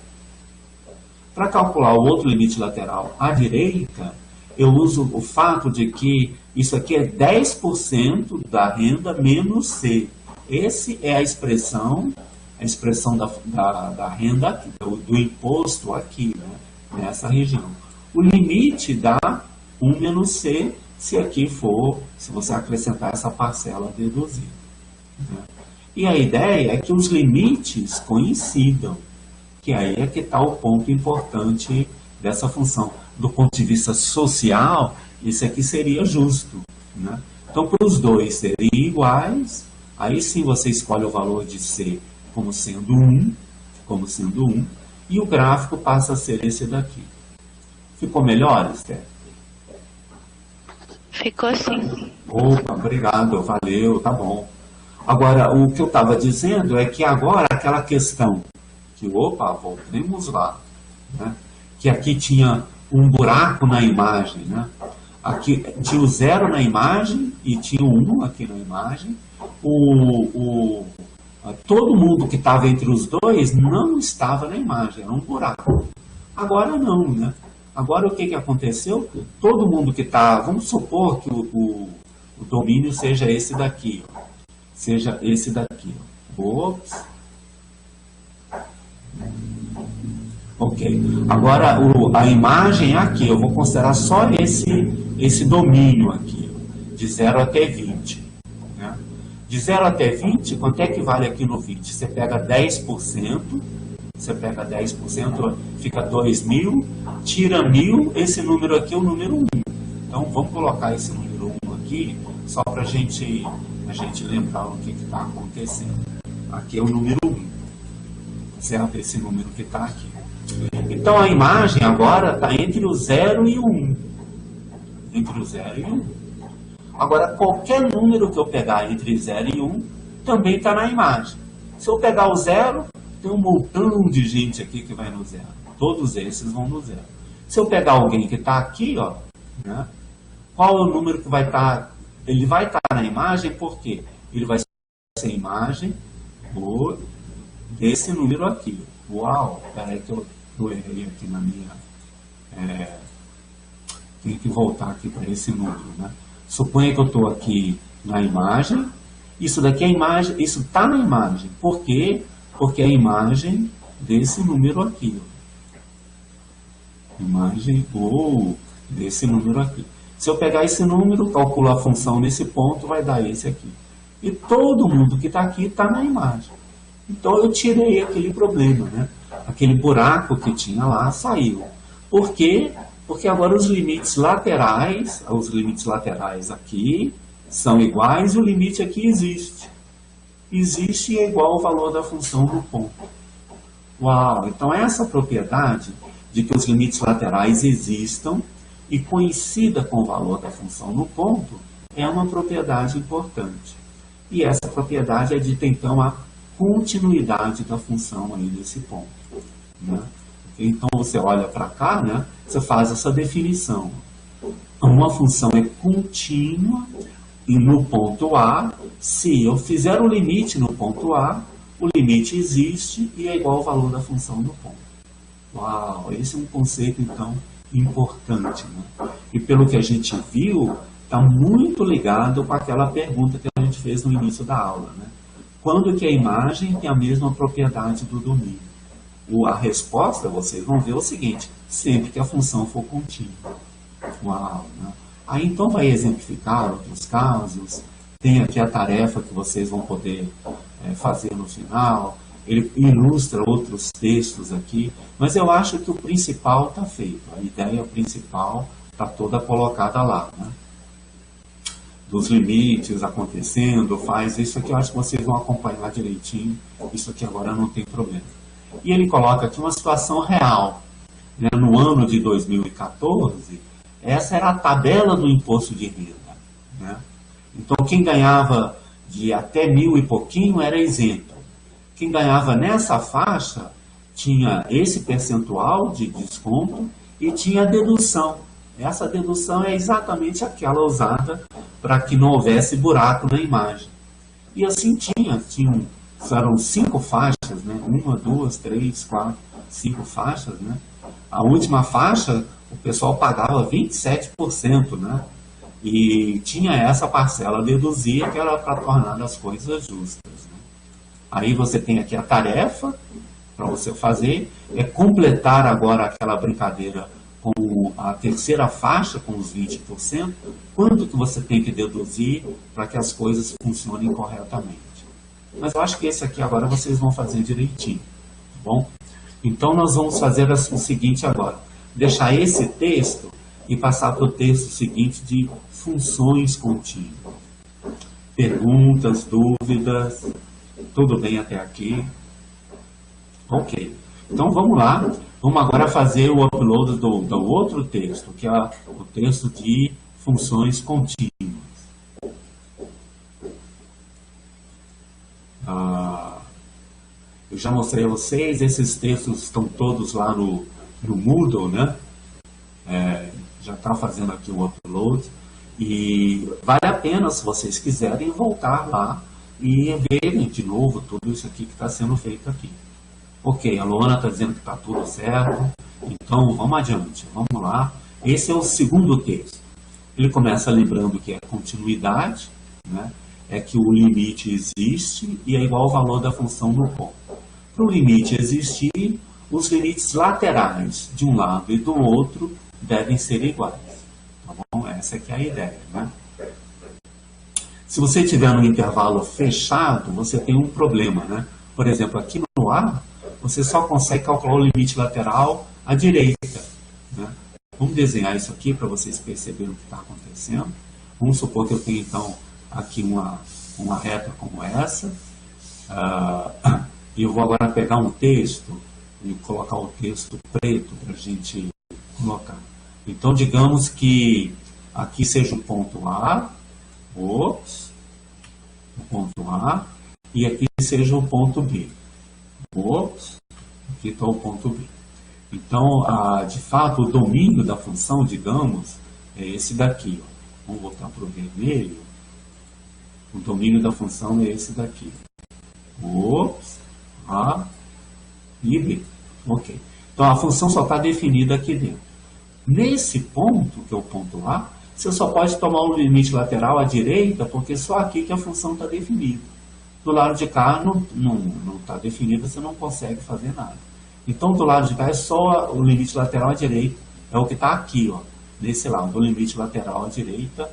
Para calcular o outro limite lateral à direita, eu uso o fato de que isso aqui é 10% da renda menos C. Esse é a expressão da renda, do imposto aqui, né, nessa região. O limite dá 1 menos C, se você acrescentar essa parcela deduzida, né? E a ideia é que os limites coincidam, que aí é que está o ponto importante dessa função. Do ponto de vista social, isso aqui seria justo, né? Então, para os dois serem iguais, aí sim você escolhe o valor de C como sendo 1, e o gráfico passa a ser esse daqui. Ficou melhor, Esther? Ficou sim. Opa, obrigado, valeu, tá bom. Agora, o que eu estava dizendo é que agora aquela questão que, voltemos lá, né? Que aqui tinha um buraco na imagem, né? Aqui tinha o 0 na imagem e tinha o 1 aqui na imagem. Todo mundo que estava entre os dois não estava na imagem, era um buraco. Agora não, né? Agora o que aconteceu? Todo mundo que está, vamos supor que o domínio seja esse daqui, ó. Seja esse daqui, ó. Ops. Ok. Agora a imagem aqui, eu vou considerar só esse domínio aqui, ó, de 0 até 20. Né? De 0 até 20, quanto é que vale aqui no 20? Você pega 10%, fica 2.000, tira 1.000, esse número aqui é o número 1. Então vamos colocar esse número 1 aqui, só para a gente lembrar o que está acontecendo. Aqui é o número 1, certo? Esse número que está aqui. Então a imagem agora está entre o 0 e o 1. Entre o 0 e o 1. Agora, qualquer número que eu pegar entre 0 e 1 também está na imagem. Se eu pegar o 0, tem um montão de gente aqui que vai no 0. Todos esses vão no 0. Se eu pegar alguém que está aqui, ó, né, qual é o número que vai estar? Ele vai estar na imagem, por quê? Ele vai ser a imagem desse número aqui. Uau, peraí que eu errei aqui na minha... Tenho que voltar aqui para esse número, né? Suponha que eu estou aqui na imagem. Isso daqui é a imagem, isso está na imagem. Por quê? Porque é a imagem desse número aqui. Ó. Imagem desse número aqui. Se eu pegar esse número, calculo a função nesse ponto, vai dar esse aqui. E todo mundo que está aqui está na imagem. Então eu tirei aquele problema, né? Aquele buraco que tinha lá saiu. Por quê? Porque agora os limites laterais aqui são iguais e o limite aqui existe. Existe e é igual ao valor da função no ponto. Uau! Então essa propriedade de que os limites laterais existam e coincida com o valor da função no ponto é uma propriedade importante. E essa propriedade é dita então a continuidade da função aí nesse ponto, né? Então você olha para cá, né? Você faz essa definição. Uma função é contínua e no ponto A, se eu fizer o limite no ponto A, o limite existe e é igual ao valor da função no ponto. Uau, esse é um conceito então importante, né? E pelo que a gente viu, está muito ligado com aquela pergunta que a gente fez no início da aula, né? Quando que a imagem tem a mesma propriedade do domínio? A resposta, vocês vão ver o seguinte, sempre que a função for contínua. Uau, né? Aí então vai exemplificar outros casos, tem aqui a tarefa que vocês vão poder fazer no final, ele ilustra outros textos aqui, mas eu acho que o principal está feito, a ideia principal está toda colocada lá, né? Dos limites acontecendo, faz isso aqui, eu acho que vocês vão acompanhar direitinho, isso aqui agora não tem problema. E ele coloca aqui uma situação real, né? No ano de 2014, essa era a tabela do imposto de renda, né? Então quem ganhava de até 1.000 e pouquinho era isento. Quem ganhava nessa faixa tinha esse percentual de desconto e tinha a dedução. Essa dedução é exatamente aquela usada para que não houvesse buraco na imagem. E assim eram 5 faixas, né? 1, 2, 3, 4, 5 faixas, né? A última faixa, o pessoal pagava 27%, né? E tinha essa parcela a deduzir, que era para tornar as coisas justas, né? Aí você tem aqui a tarefa para você fazer, é completar agora aquela brincadeira com a terceira faixa, com os 20%, quanto que você tem que deduzir para que as coisas funcionem corretamente. Mas eu acho que esse aqui agora vocês vão fazer direitinho, tá bom? Então nós vamos fazer o seguinte agora, deixar esse texto e passar para o texto seguinte de funções contínuas. Perguntas, dúvidas, tudo bem até aqui? Ok, então vamos lá, vamos agora fazer o upload do outro texto, que é o texto de funções contínuas. Eu já mostrei a vocês, esses textos estão todos lá no Moodle, né? Já está fazendo aqui o upload. E vale a pena, se vocês quiserem, voltar lá e verem de novo tudo isso aqui que está sendo feito aqui. Ok, a Luana está dizendo que está tudo certo. Então, vamos adiante. Vamos lá. Esse é o segundo texto. Ele começa lembrando que é continuidade, né? É que o limite existe e é igual ao valor da função no ponto. Para o limite existir, os limites laterais de um lado e do outro devem ser iguais. Tá bom? Essa aqui é a ideia, né? Se você tiver no intervalo fechado, você tem um problema, né? Por exemplo, aqui no A, você só consegue calcular o limite lateral à direita, né? Vamos desenhar isso aqui para vocês perceberem o que está acontecendo. Vamos supor que eu tenho, então, aqui uma reta como essa. E eu vou agora pegar um texto e colocar o texto preto para a gente colocar. Então, digamos que aqui seja o ponto A Ops, o ponto A, e aqui seja o ponto B. Ops, aqui está o ponto B. Então, de fato, o domínio da função, digamos, é esse daqui. Ó. Vamos voltar para o vermelho. O domínio da função é esse daqui. Ops, A e B. Ok. Então, a função só está definida aqui dentro. Nesse ponto, que é o ponto A, você só pode tomar um limite lateral à direita, porque só aqui que a função está definida. Do lado de cá não está definida, você não consegue fazer nada. Então, do lado de cá é só o limite lateral à direita, é o que está aqui, ó, desse lado. O limite lateral à direita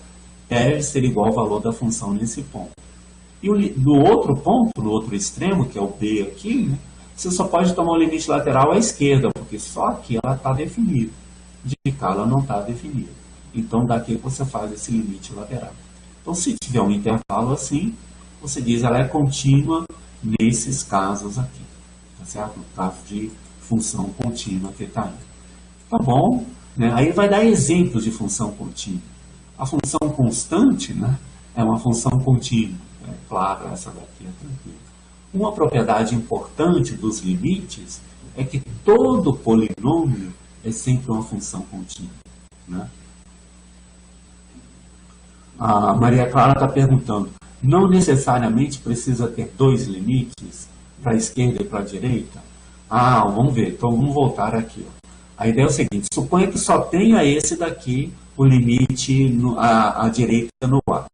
deve ser igual ao valor da função nesse ponto. E do outro ponto, no outro extremo, que é o B aqui, né, você só pode tomar o limite lateral à esquerda, porque só aqui ela está definida. De cá ela não está definida. Então, daqui você faz esse limite lateral. Então, se tiver um intervalo assim, você diz ela é contínua nesses casos aqui. Tá certo? No caso de função contínua que está aí. Tá bom? Né? Aí vai dar exemplos de função contínua. A função constante, né, é uma função contínua. É claro, essa daqui é tranquila. Uma propriedade importante dos limites é que todo polinômio é sempre uma função contínua. Né? A Maria Clara está perguntando, não necessariamente precisa ter dois limites, para a esquerda e para a direita? Vamos ver, então vamos voltar aqui. Ó. A ideia é o seguinte, suponha que só tenha esse daqui, o limite à direita no A.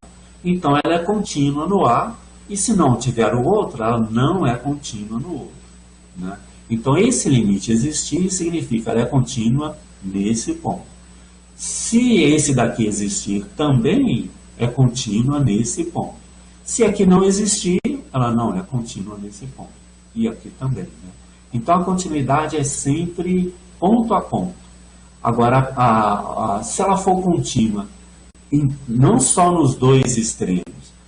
Então ela é contínua no A, e se não tiver o outro, ela não é contínua no outro. Né? Então esse limite existir significa que ela é contínua nesse ponto. Se esse daqui existir também, é contínua nesse ponto. Se aqui não existir, ela não é contínua nesse ponto. E aqui também. Né? Então a continuidade é sempre ponto a ponto. Agora, se ela for contínua, não só nos dois extremos,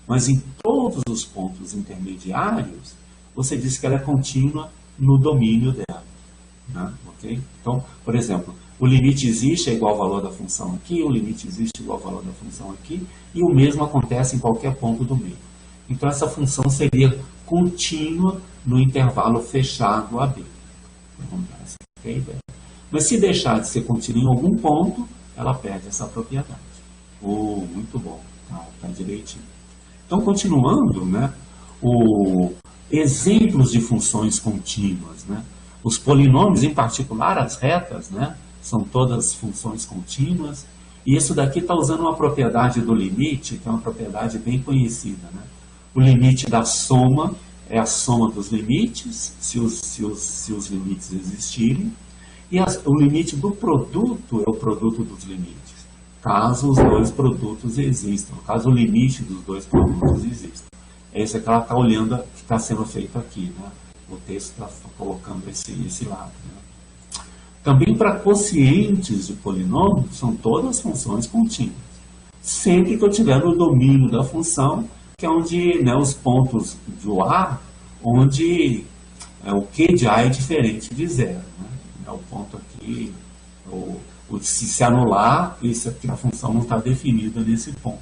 mas em todos os pontos intermediários, você diz que ela é contínua no domínio dela. Né? Okay? Então, por exemplo, o limite existe é igual ao valor da função aqui, o limite existe igual ao valor da função aqui, e o mesmo acontece em qualquer ponto do meio. Então, essa função seria contínua no intervalo fechado AB. Mas se deixar de ser contínua em algum ponto, ela perde essa propriedade. Muito bom. Tá direitinho. Então, continuando, né, exemplos de funções contínuas. Né? Os polinômios, em particular as retas, né, são todas funções contínuas. E isso daqui está usando uma propriedade do limite, que é uma propriedade bem conhecida. Né? O limite da soma é a soma dos limites, se os limites existirem. E o limite do produto é o produto dos limites, caso os dois produtos existam, caso o limite dos dois produtos exista. É isso que ela está olhando, que está sendo feito aqui. Né? O texto está colocando esse lado. Né? Também para quocientes de polinômios, são todas funções contínuas. Sempre que eu tiver no domínio da função, que é onde, né, os pontos do A, onde o Q de A é diferente de zero. Né? É o ponto aqui, se anular, isso aqui, a função não está definida nesse ponto.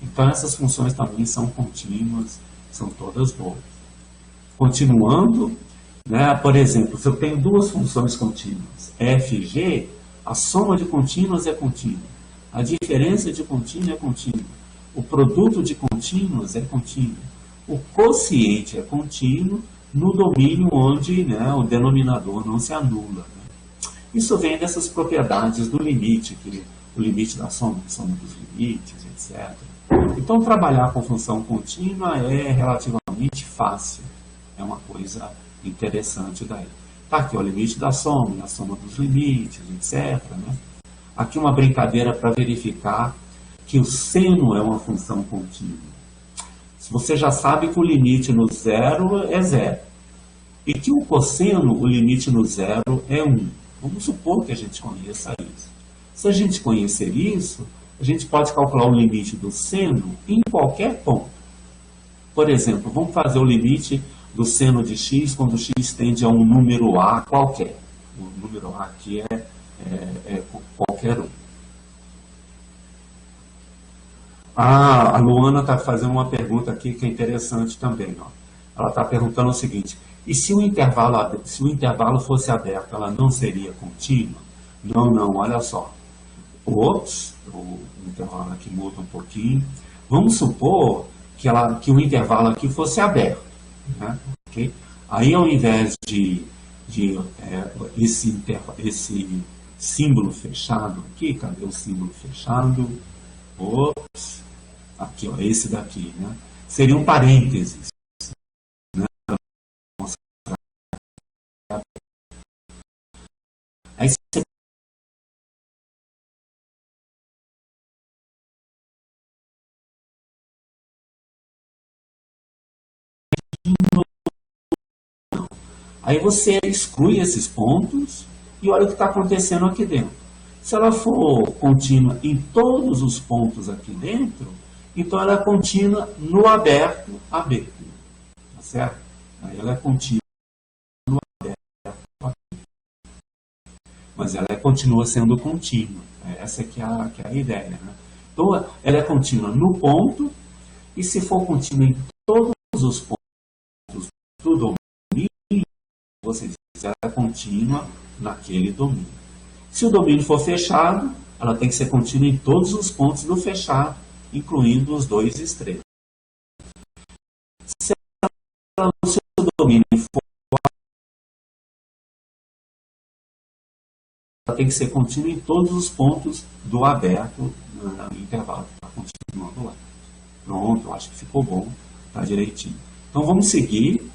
Então essas funções também são contínuas, são todas boas. Continuando, né, por exemplo, se eu tenho duas funções contínuas, f e g, a soma de contínuas é contínua, a diferença de contínua é contínua, o produto de contínuas é contínuo, o quociente é contínuo no domínio onde, né, o denominador não se anula. Né? Isso vem dessas propriedades do limite, que o limite da soma dos limites, etc. Então, trabalhar com função contínua é relativamente fácil. É uma coisa interessante daí. Está aqui o limite da soma, a soma dos limites, etc. Né? Aqui uma brincadeira para verificar que o seno é uma função contínua. Você já sabe que o limite no zero é zero. E que o cosseno, o limite no zero é 1. Vamos supor que a gente conheça isso. Se a gente conhecer isso, a gente pode calcular o limite do seno em qualquer ponto. Por exemplo, vamos fazer o limite do seno de x quando x tende a um número a qualquer. O número a aqui é qualquer um. A Luana está fazendo uma pergunta aqui que é interessante também. Ó. Ela está perguntando o seguinte: e se o intervalo fosse aberto, ela não seria contínua? Não, não, olha só. Ops, o intervalo aqui muda um pouquinho. Vamos supor que o intervalo aqui fosse aberto. Né? Okay? Aí, ao invés de esse símbolo fechado aqui, cadê o símbolo fechado? Ops, aqui, ó, esse daqui, né? Seria um parênteses. Né? Aí você Aí você exclui esses pontos e olha o que está acontecendo aqui dentro. Se ela for contínua em todos os pontos aqui dentro, então ela é contínua no aberto AB. Tá certo? Aí ela é contínua no aberto AB. Mas ela continua sendo contínua. Essa que é a ideia. Né? Então ela é contínua no ponto, e se for contínua em todos os pontos do domínio, você diz, ela é contínua naquele domínio. Se o domínio for fechado, ela tem que ser contínua em todos os pontos do fechado, incluindo os dois extremos. Se o domínio for, ela tem que ser contínua em todos os pontos do aberto, no intervalo que está continuando lá. Pronto, eu acho que ficou bom, está direitinho. Então vamos seguir.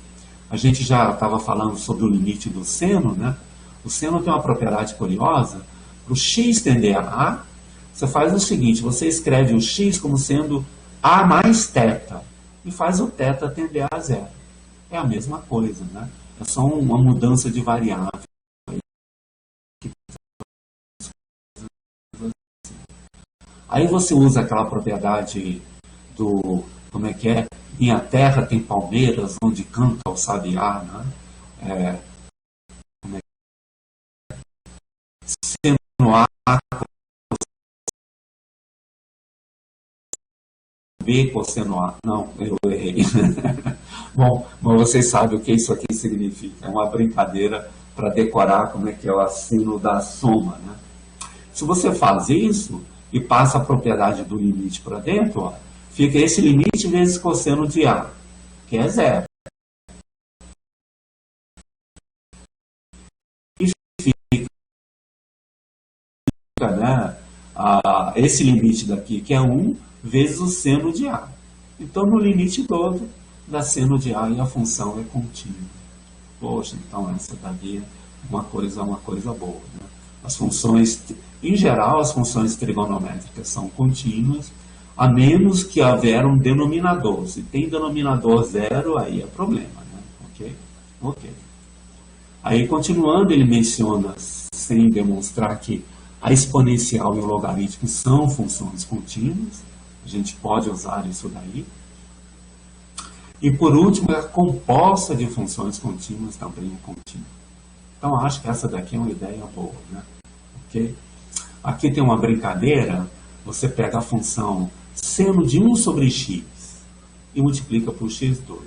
A gente já estava falando sobre o limite do seno, né? O seno tem uma propriedade curiosa. Para o x tender a A, você faz o seguinte: você escreve o x como sendo A mais θ e faz o θ tender a zero. É a mesma coisa, né? É só uma mudança de variável. Aí você usa aquela propriedade do, como é que é? Minha terra tem palmeiras onde canta o sabiá, né? Seno A, B cosseno A. Não, eu errei. Bom, mas vocês sabem o que isso aqui significa. É uma brincadeira para decorar como é que é o sino da soma, né? Se você faz isso e passa a propriedade do limite para dentro, ó, fica esse limite vezes cosseno de A, que é zero. E fica, né, esse limite daqui, que é 1, vezes o seno de A. Então, no limite todo, dá seno de A e a função é contínua. Poxa, então essa daqui é uma coisa boa. Né? As funções, em geral, as funções trigonométricas são contínuas, a menos que houver um denominador. Se tem denominador zero, aí é problema. Né? Ok? Ok. Aí, continuando, ele menciona, sem demonstrar que a exponencial e o logaritmo são funções contínuas. A gente pode usar isso daí. E, por último, a composta de funções contínuas também é contínua. Então, acho que essa daqui é uma ideia boa. Né? Okay? Aqui tem uma brincadeira. Você pega a função seno de 1 sobre x e multiplica por x2.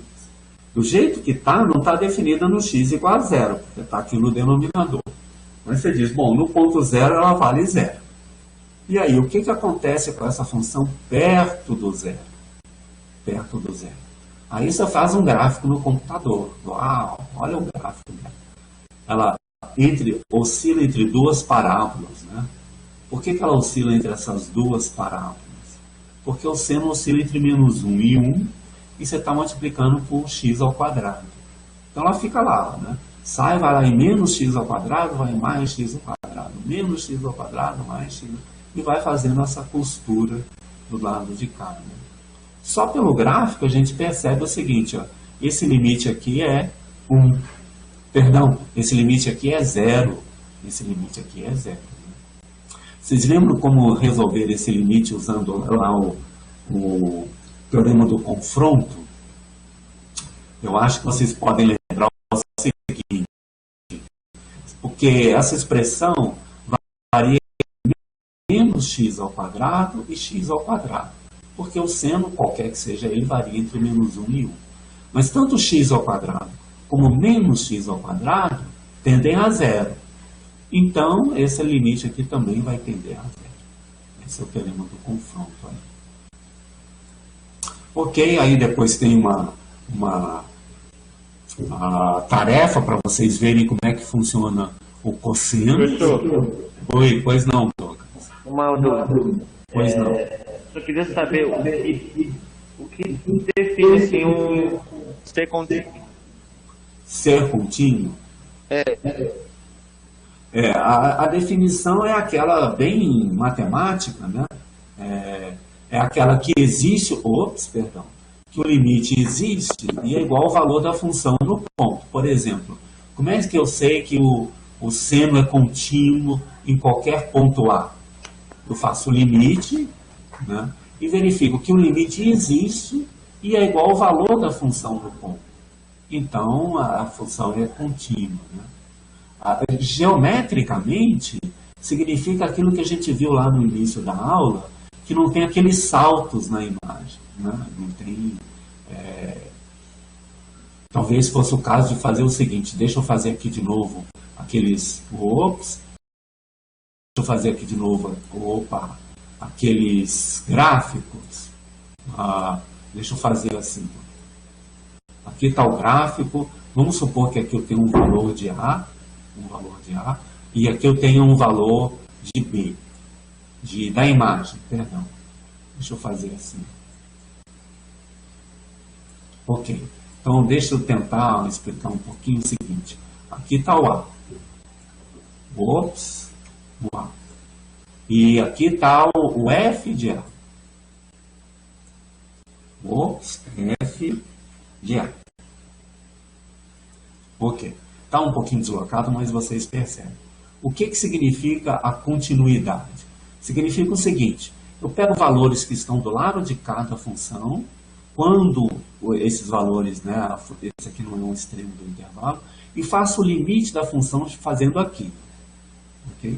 Do jeito que está, não está definida no x igual a zero, porque está aqui no denominador. Mas você diz, bom, no ponto zero ela vale zero. E aí, o que acontece com essa função perto do zero? Perto do zero. Aí você faz um gráfico no computador. Uau, olha o gráfico dela. Ela oscila entre duas parábolas. Né? Por que ela oscila entre essas duas parábolas? Porque o seno oscila entre menos 1 e 1, e você está multiplicando por x ao quadrado. Então ela fica lá, né? Vai lá em menos x ao quadrado, vai em mais x ao quadrado, menos x ao quadrado, mais x, e vai fazendo essa costura do lado de cá. Né? Só pelo gráfico a gente percebe o seguinte, ó, esse limite aqui é 1. Perdão, esse limite aqui é 0. Esse limite aqui é 0. Vocês lembram como resolver esse limite usando lá o teorema do confronto? Eu acho que vocês podem lembrar o seguinte, porque essa expressão varia entre menos x ao quadrado e x ao quadrado. porque o seno, qualquer que seja ele, varia entre menos 1 e 1. Mas tanto x ao quadrado como menos x ao quadrado tendem a zero. Então, esse limite aqui também vai tender a zero. Esse é o teorema do confronto. Aí. Ok, aí depois tem uma tarefa para vocês verem como é que funciona o cosseno. Professor, Oi, pois não, Douglas. uma dúvida. Pois não. Eu queria saber o que define assim, um ser contínuo. Ser contínuo? A definição é aquela bem matemática, né? É aquela que existe, que o limite existe e é igual ao valor da função no ponto. Por exemplo, como é que eu sei que o seno é contínuo em qualquer ponto A? Eu faço o limite, né, e verifico que o limite existe e é igual ao valor da função no ponto. Então, a função é contínua. Né? Geometricamente, significa aquilo que a gente viu lá no início da aula, que não tem aqueles saltos na imagem. Né? Não tem... Talvez fosse o caso de fazer o seguinte, deixa eu fazer aqui de novo aqueles... Deixa eu fazer aqui de novo, aqueles gráficos. Deixa eu fazer assim. Aqui está o gráfico. Vamos supor que aqui eu tenho um valor de A, e aqui eu tenho um valor de B, da imagem, perdão. Deixa eu fazer assim. Ok. Então, deixa eu tentar explicar um pouquinho o seguinte. Aqui está o A. O A. E aqui está o F de A. F de A. Ok. Está um pouquinho deslocado, mas vocês percebem. O que significa a continuidade? Significa o seguinte. Eu pego valores que estão do lado de cada função. Quando esses valores, né, esse aqui não é um extremo do intervalo, e faço o limite da função fazendo aqui. Okay?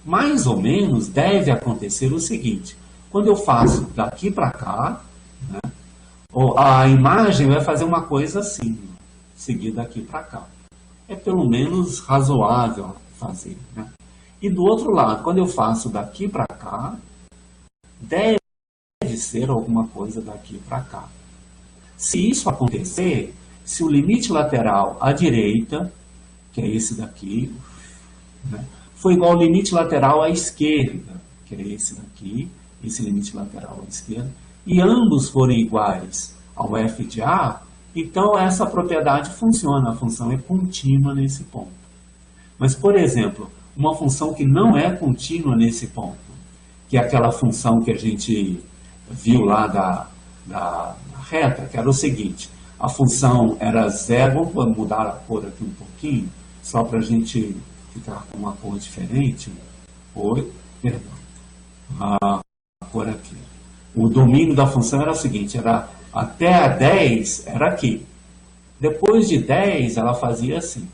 Mais ou menos deve acontecer o seguinte, quando eu faço daqui para cá, né, a imagem vai fazer uma coisa assim, seguir daqui para cá. É pelo menos razoável fazer. Né? E do outro lado, quando eu faço daqui para cá, deve ser alguma coisa daqui para cá. Se isso acontecer, se o limite lateral à direita, que é esse daqui, né, for igual ao limite lateral à esquerda, que é esse daqui, esse limite lateral à esquerda, e ambos forem iguais ao f de A, então essa propriedade funciona, a função é contínua nesse ponto. Mas, por exemplo, uma função que não é contínua nesse ponto, que é aquela função que a gente viu lá da reta, que era o seguinte, a função era zero, vamos mudar a cor aqui um pouquinho, só para a gente ficar com uma cor diferente. A cor aqui. O domínio da função era o seguinte, era até a 10 era aqui. Depois de 10 ela fazia assim.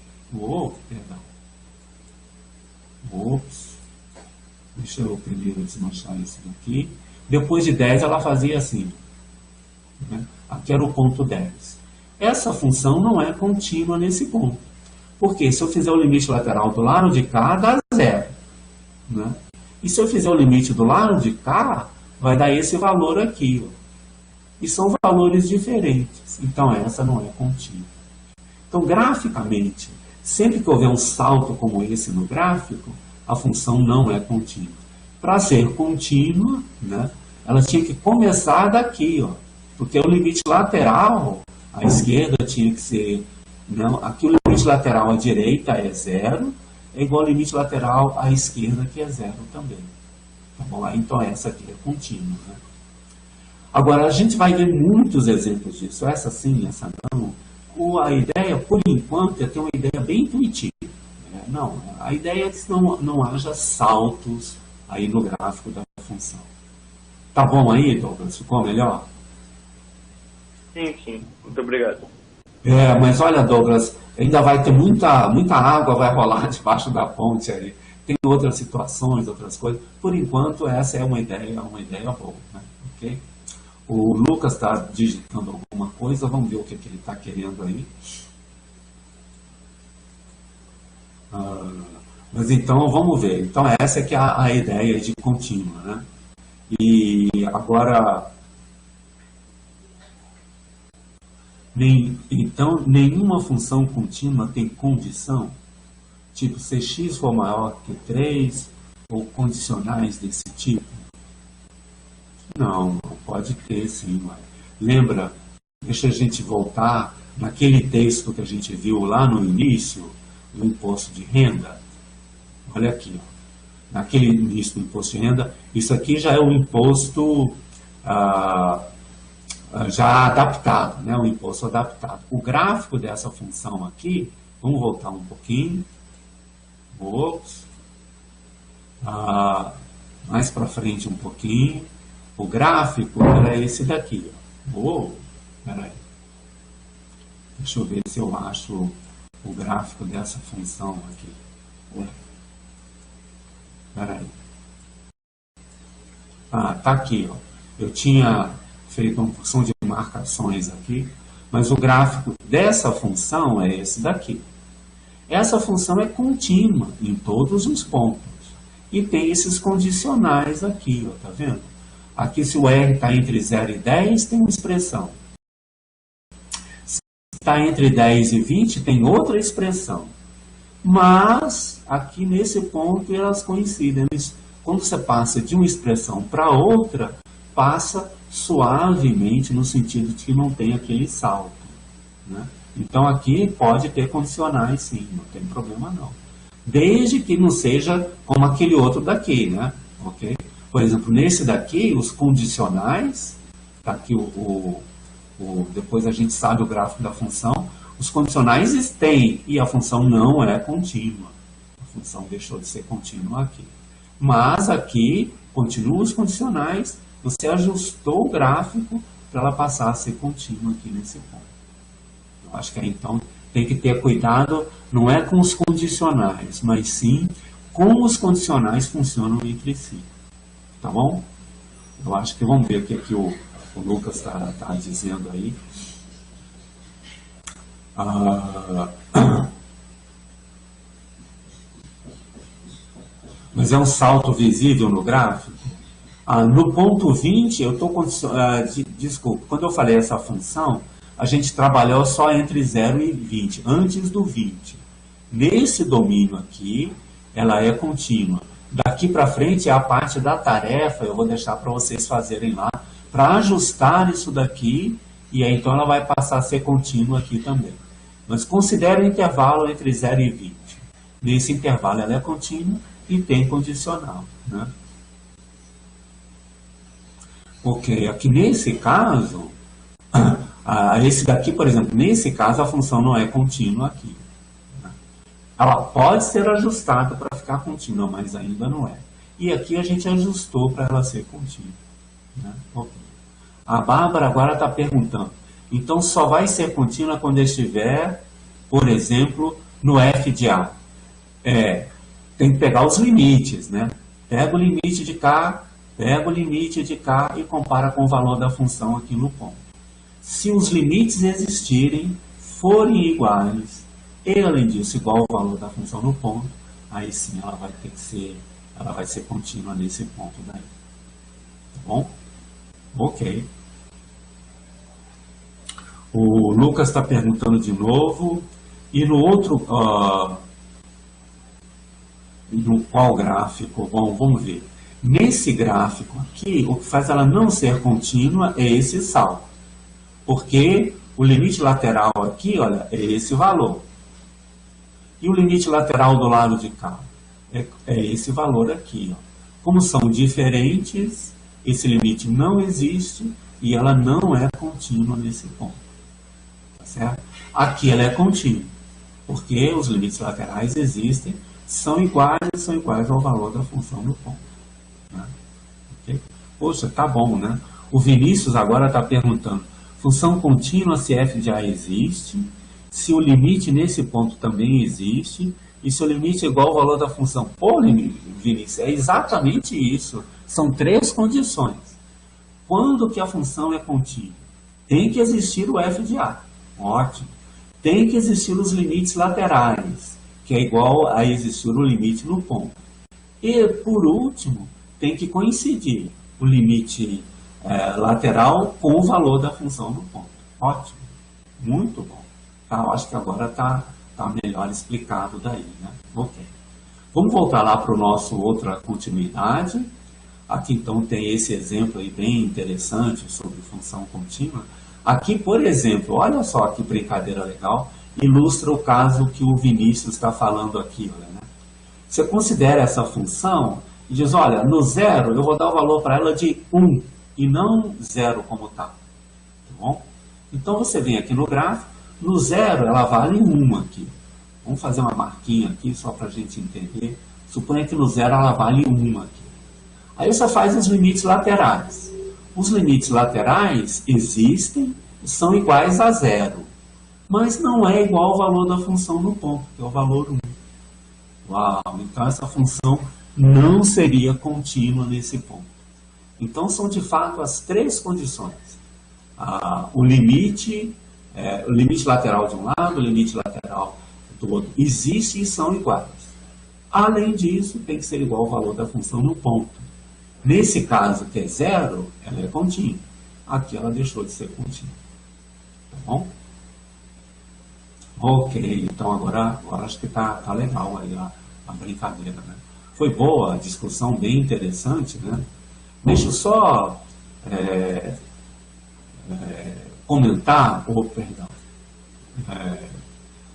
Deixa eu primeiro desmanchar isso daqui. Depois de 10 ela fazia assim. Né? Aqui era o ponto 10. Essa função não é contínua nesse ponto. Porque se eu fizer o limite lateral do lado de cá, dá zero. Né? E se eu fizer o limite do lado de cá, vai dar esse valor aqui. Ó. E são valores diferentes. Então essa não é contínua. Então, graficamente, sempre que houver um salto como esse no gráfico, a função não é contínua. Para ser contínua, né, ela tinha que começar daqui, ó, porque o limite lateral à esquerda tinha que ser... Não, aqui o limite lateral à direita é zero, é igual ao limite lateral à esquerda, que é zero também. Tá bom? Então essa aqui é contínua. Né? Agora, a gente vai ver muitos exemplos disso. Essa sim, essa não. A ideia, por enquanto, é ter uma ideia bem intuitiva. Não, a ideia é que não haja saltos aí no gráfico da função. Tá bom aí, Douglas? Ficou melhor? Sim. Muito obrigado. Mas olha, Douglas, ainda vai ter muita água vai rolar debaixo da ponte aí. Tem outras situações, outras coisas. Por enquanto, essa é uma ideia boa. Né? Okay? O Lucas está digitando alguma coisa, vamos ver o que ele está querendo aí. Mas então, vamos ver. Então, essa é que é a ideia de contínua, né? E agora, então, nenhuma função contínua tem condição, tipo, se x for maior que 3, ou condicionais desse tipo? Não, pode ter sim. Mas lembra, deixa a gente voltar naquele texto que a gente viu lá no início, do imposto de renda. Olha aqui, ó. Naquele início do imposto de renda, isso aqui já é o imposto já adaptado, né? O imposto adaptado. O gráfico dessa função aqui, vamos voltar um pouquinho. Ops. Mais para frente um pouquinho. O gráfico era esse daqui. Peraí. Deixa eu ver se eu acho o gráfico dessa função aqui. Peraí. Tá aqui, ó. Eu tinha feito uma porção de marcações aqui, mas o gráfico dessa função é esse daqui. Essa função é contínua em todos os pontos. E tem esses condicionais aqui, ó, tá vendo? Aqui, se o R está entre 0 e 10, tem uma expressão. Se está entre 10 e 20, tem outra expressão. Mas, aqui nesse ponto, elas coincidem. Quando você passa de uma expressão para outra, passa suavemente, no sentido de que não tem aquele salto, né? Então, aqui pode ter condicionais, sim, não tem problema não. Desde que não seja como aquele outro daqui, né? Ok? Por exemplo, nesse daqui, os condicionais, tá aqui depois a gente sabe o gráfico da função, os condicionais têm, e a função não é contínua. A função deixou de ser contínua aqui. Mas aqui, continuam os condicionais, você ajustou o gráfico para ela passar a ser contínua aqui nesse ponto. Eu acho que então tem que ter cuidado, não é com os condicionais, mas sim como os condicionais funcionam entre si. Tá bom? Eu acho que vamos ver o que o Lucas está dizendo aí. Mas é um salto visível no gráfico? No ponto 20, eu estou desculpa, quando eu falei essa função, a gente trabalhou só entre 0 e 20, antes do 20. Nesse domínio aqui, ela é contínua. Daqui para frente é a parte da tarefa, eu vou deixar para vocês fazerem lá, para ajustar isso daqui, e aí então ela vai passar a ser contínua aqui também. Mas considere o intervalo entre 0 e 20. Nesse intervalo ela é contínua e tem condicional, né? Ok, aqui nesse caso, esse daqui, por exemplo, nesse caso a função não é contínua aqui. Né? Ela pode ser ajustada para ficar contínua, mas ainda não é. E aqui a gente ajustou para ela ser contínua. Né? Okay. A Bárbara agora está perguntando, então só vai ser contínua quando estiver, por exemplo, no f de A. Tem que pegar os limites, né? Pega o limite de K, pega o limite de K e compara com o valor da função aqui no ponto. Se os limites existirem, forem iguais, e além disso igual ao valor da função no ponto, aí sim ela vai ser contínua nesse ponto daí. Tá bom? Ok. O Lucas está perguntando de novo. E no outro... no qual gráfico? Bom, vamos ver. Nesse gráfico aqui, o que faz ela não ser contínua é esse salto. Porque o limite lateral aqui, olha, é esse valor. E o limite lateral do lado de cá é esse valor aqui. Ó. Como são diferentes, esse limite não existe e ela não é contínua nesse ponto. Tá certo? Aqui ela é contínua, porque os limites laterais existem, são iguais ao valor da função no ponto. Né? Okay? Poxa, tá bom, né? O Vinícius agora está perguntando, função contínua se f de A existe, se o limite nesse ponto também existe, e se o limite é igual ao valor da função. Pô, Vinícius, é exatamente isso. São três condições. Quando que a função é contínua? Tem que existir o f de a. Ótimo. Tem que existir os limites laterais, que é igual a existir o limite no ponto. E, por último, tem que coincidir o limite lateral com o valor da função no ponto. Ótimo. Muito bom. Tá, eu acho que agora está melhor explicado daí, né? Ok. Vamos voltar lá para o nosso outra continuidade. Aqui, então, tem esse exemplo aí bem interessante sobre função contínua. Aqui, por exemplo, olha só que brincadeira legal, ilustra o caso que o Vinícius está falando aqui. Olha, né? Você considera essa função e diz, olha, no zero eu vou dar o valor para ela de 1 e não 0 como está. Tá bom? Então, você vem aqui no gráfico, no zero ela vale 1 aqui. Vamos fazer uma marquinha aqui só para a gente entender. Suponha que no zero ela vale 1 aqui. Aí você faz os limites laterais. Os limites laterais existem e são iguais a 0. Mas não é igual ao valor da função no ponto, que é o valor 1. Uau! Então essa função não seria contínua nesse ponto. Então são de fato as três condições. O limite lateral de um lado, o limite lateral do outro. Existe e são iguais. Além disso, tem que ser igual ao valor da função no ponto. Nesse caso, que é 0, ela é contínua. Aqui ela deixou de ser contínua. Tá bom? Ok, então agora acho que tá legal aí a brincadeira, né? Foi boa a discussão, bem interessante, né? Deixa eu só comentar, perdão.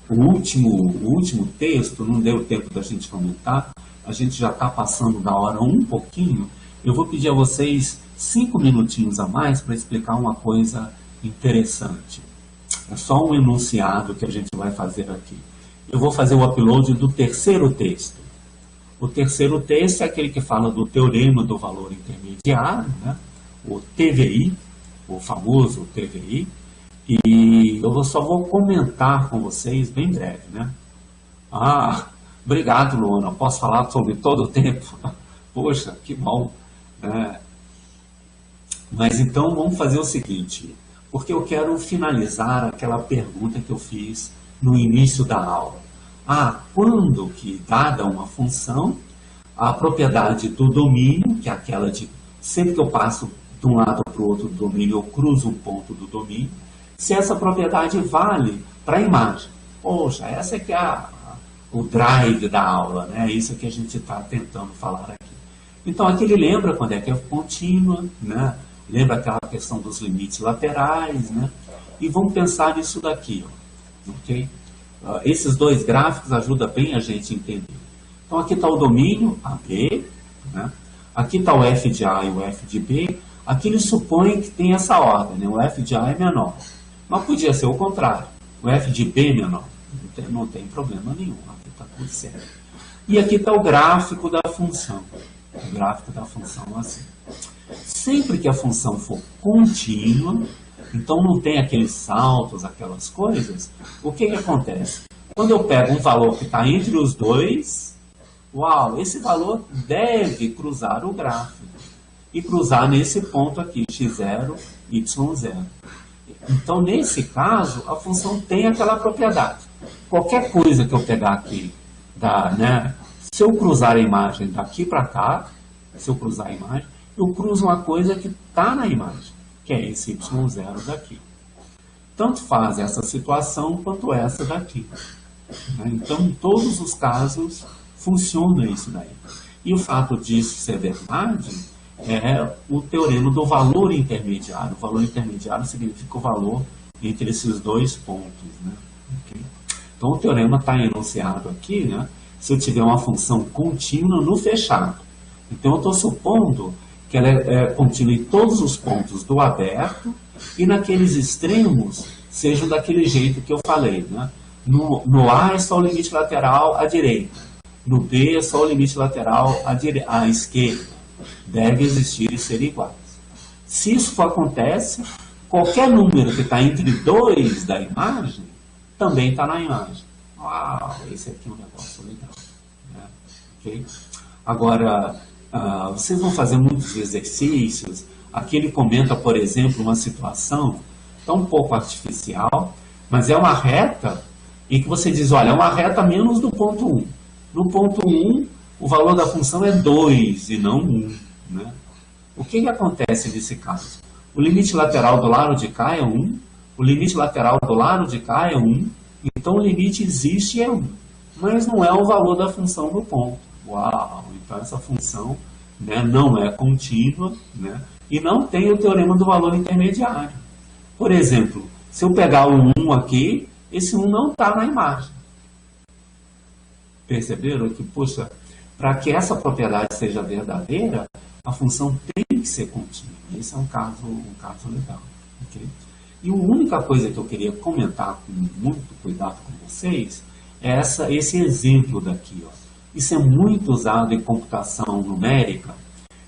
O último texto, não deu tempo da gente comentar, a gente já está passando da hora um pouquinho. Eu vou pedir a vocês 5 minutinhos a mais para explicar uma coisa interessante. É só um enunciado que a gente vai fazer aqui. Eu vou fazer o upload do terceiro texto. O terceiro texto é aquele que fala do teorema do valor intermediário, né? O TVI, o famoso TVI. E eu só vou comentar com vocês bem breve, né? Obrigado, Luana. Posso falar sobre todo o tempo? Poxa, que bom. Mas então vamos fazer o seguinte, porque eu quero finalizar aquela pergunta que eu fiz no início da aula. Quando que, dada uma função, a propriedade do domínio, que é aquela de sempre que eu passo de um lado para o outro do domínio, eu cruzo um ponto do domínio, se essa propriedade vale para a imagem. Poxa, essa é que é o drive da aula, né? É isso que a gente está tentando falar aqui. Então, aqui ele lembra quando é que é contínua, né? Lembra aquela questão dos limites laterais, né? E vamos pensar nisso daqui, ó. Ok? Esses dois gráficos ajudam bem a gente a entender. Então, aqui está o domínio, AB, né? Aqui está o f de A e o f de B. Aqui ele supõe que tem essa ordem, né? O f de A é menor. Mas podia ser o contrário. O f de B é menor. Não tem problema nenhum. Aqui está tudo certo. E aqui está o gráfico da função. O gráfico da função assim. Sempre que a função for contínua, então não tem aqueles saltos, aquelas coisas, o que acontece? Quando eu pego um valor que está entre os dois, uau, esse valor deve cruzar o gráfico. E cruzar nesse ponto aqui, x0, y0. Então, nesse caso, a função tem aquela propriedade. Qualquer coisa que eu pegar aqui, né, se eu cruzar a imagem daqui para cá, se eu cruzar a imagem, eu cruzo uma coisa que está na imagem, que é esse y0 daqui. Tanto faz essa situação quanto essa daqui. Então, em todos os casos, funciona isso daí. E o fato disso ser verdade é o teorema do valor intermediário. O valor intermediário significa o valor entre esses dois pontos, né? Okay? Então, o teorema está enunciado aqui, né? Se eu tiver uma função contínua no fechado. Então, eu estou supondo que ela é contínua em todos os pontos do aberto e naqueles extremos sejam daquele jeito que eu falei, né? No A é só o limite lateral à direita. No B é só o limite lateral à esquerda. Deve existir e ser iguais. Se isso acontece, qualquer número que está entre 2 da imagem, também está na imagem. Uau, esse aqui é um negócio legal. Né? Okay? Agora, vocês vão fazer muitos exercícios, Aqui ele comenta, por exemplo, uma situação tão um pouco artificial, mas é uma reta em que você diz, olha, é uma reta menos do ponto 1. No ponto 1, o valor da função é 2 e não 1. Né? O que acontece nesse caso? O limite lateral do lado de cá é 1, o limite lateral do lado de cá é 1, então o limite existe e é 1. Mas não é o valor da função do ponto. Uau! Então essa função, né, não é contínua, né, e não tem o teorema do valor intermediário. Por exemplo, se eu pegar o 1 aqui, esse 1 não está na imagem. Perceberam que, poxa, para que essa propriedade seja verdadeira, a função tem que ser contínua. Esse é um caso legal. Okay? E a única coisa que eu queria comentar com muito cuidado com vocês é esse exemplo daqui. Ó. Isso é muito usado em computação numérica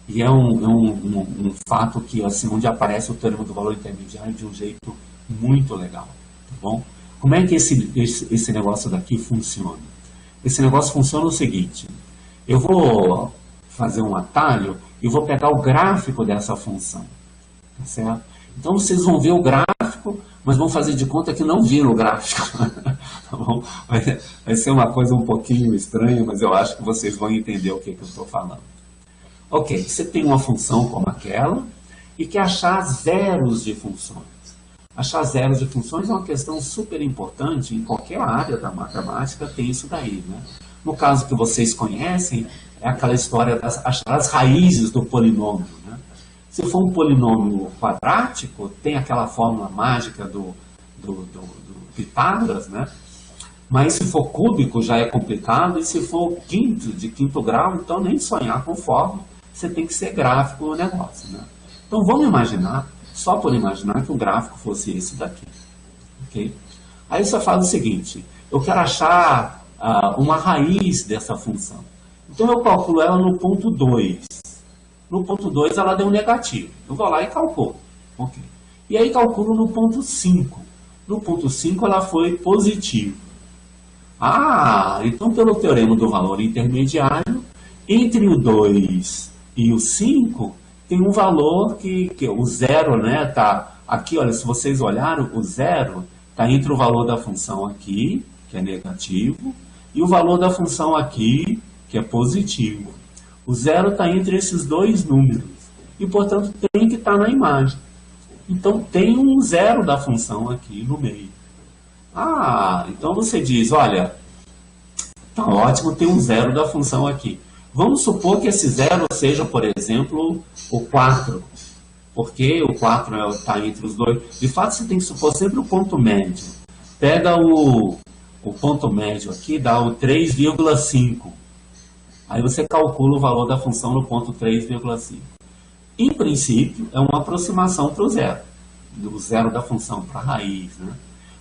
e é um fato que, assim, onde aparece o teorema do valor intermediário de um jeito muito legal. Tá bom? Como é que esse negócio daqui funciona? Esse negócio funciona o seguinte, eu vou fazer um atalho e vou pegar o gráfico dessa função, tá certo? Então vocês vão ver o gráfico, mas vão fazer de conta que não viram o gráfico, tá bom? Vai ser uma coisa um pouquinho estranha, mas eu acho que vocês vão entender o que eu estou falando. Ok, você tem uma função como aquela e quer achar zeros de funções. Achar zeros de funções é uma questão super importante, em qualquer área da matemática tem isso daí, né? No caso que vocês conhecem, é aquela história de achar as raízes do polinômio, né? Se for um polinômio quadrático, tem aquela fórmula mágica do Pitágoras, né? Mas se for cúbico já é complicado, e se for de quinto grau, então nem sonhar com fórmula, você tem que ser gráfico no negócio, né? Então vamos imaginar, só por imaginar que o gráfico fosse esse daqui, ok? Aí você faz o seguinte, eu quero achar uma raiz dessa função. Então eu calculo ela no ponto 2. No ponto 2 ela deu negativo. Eu vou lá e calculo. Okay. E aí calculo no ponto 5. No ponto 5 ela foi positiva. Então pelo teorema do valor intermediário, entre o 2 e o 5, tem um valor que o zero, né, tá aqui, olha, se vocês olharem, o zero está entre o valor da função aqui, que é negativo, e o valor da função aqui, que é positivo. O zero está entre esses dois números. E, portanto, tem que estar na imagem. Então, tem um zero da função aqui no meio. Então você diz, olha, tá ótimo, tem um zero da função aqui. Vamos supor que esse zero seja, por exemplo, o 4. Porque o 4 está entre os dois. De fato, você tem que supor sempre o ponto médio. Pega o ponto médio aqui, dá o 3,5. Aí você calcula o valor da função no ponto 3,5. Em princípio, é uma aproximação para o zero. Do zero da função para a raiz, né?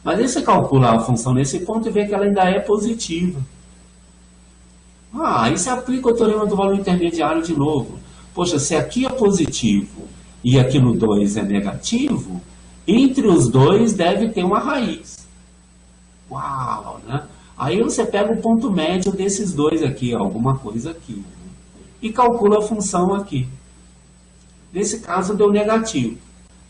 Mas aí você calcula a função nesse ponto e vê que ela ainda é positiva. Aí você aplica o teorema do valor intermediário de novo. Poxa, se aqui é positivo e aqui no 2 é negativo, entre os dois deve ter uma raiz. Uau, né? Aí você pega o ponto médio desses dois aqui, alguma coisa aqui, né? E calcula a função aqui. Nesse caso deu negativo.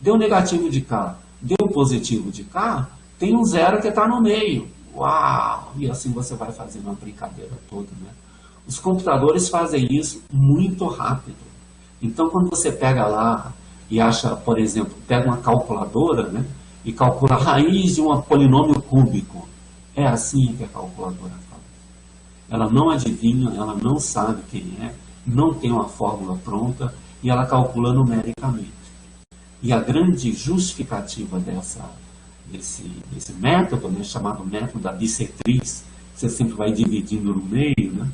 Deu negativo de cá, deu positivo de cá, tem um zero que está no meio. Uau! E assim você vai fazendo uma brincadeira toda, né? Os computadores fazem isso muito rápido. Então, quando você pega lá e acha, por exemplo, pega uma calculadora, né, e calcula a raiz de um polinômio cúbico, é assim que a calculadora faz. Ela não adivinha, ela não sabe quem é, não tem uma fórmula pronta e ela calcula numericamente. E a grande justificativa desse método, né, chamado método da bissetriz, você sempre vai dividindo no meio, né?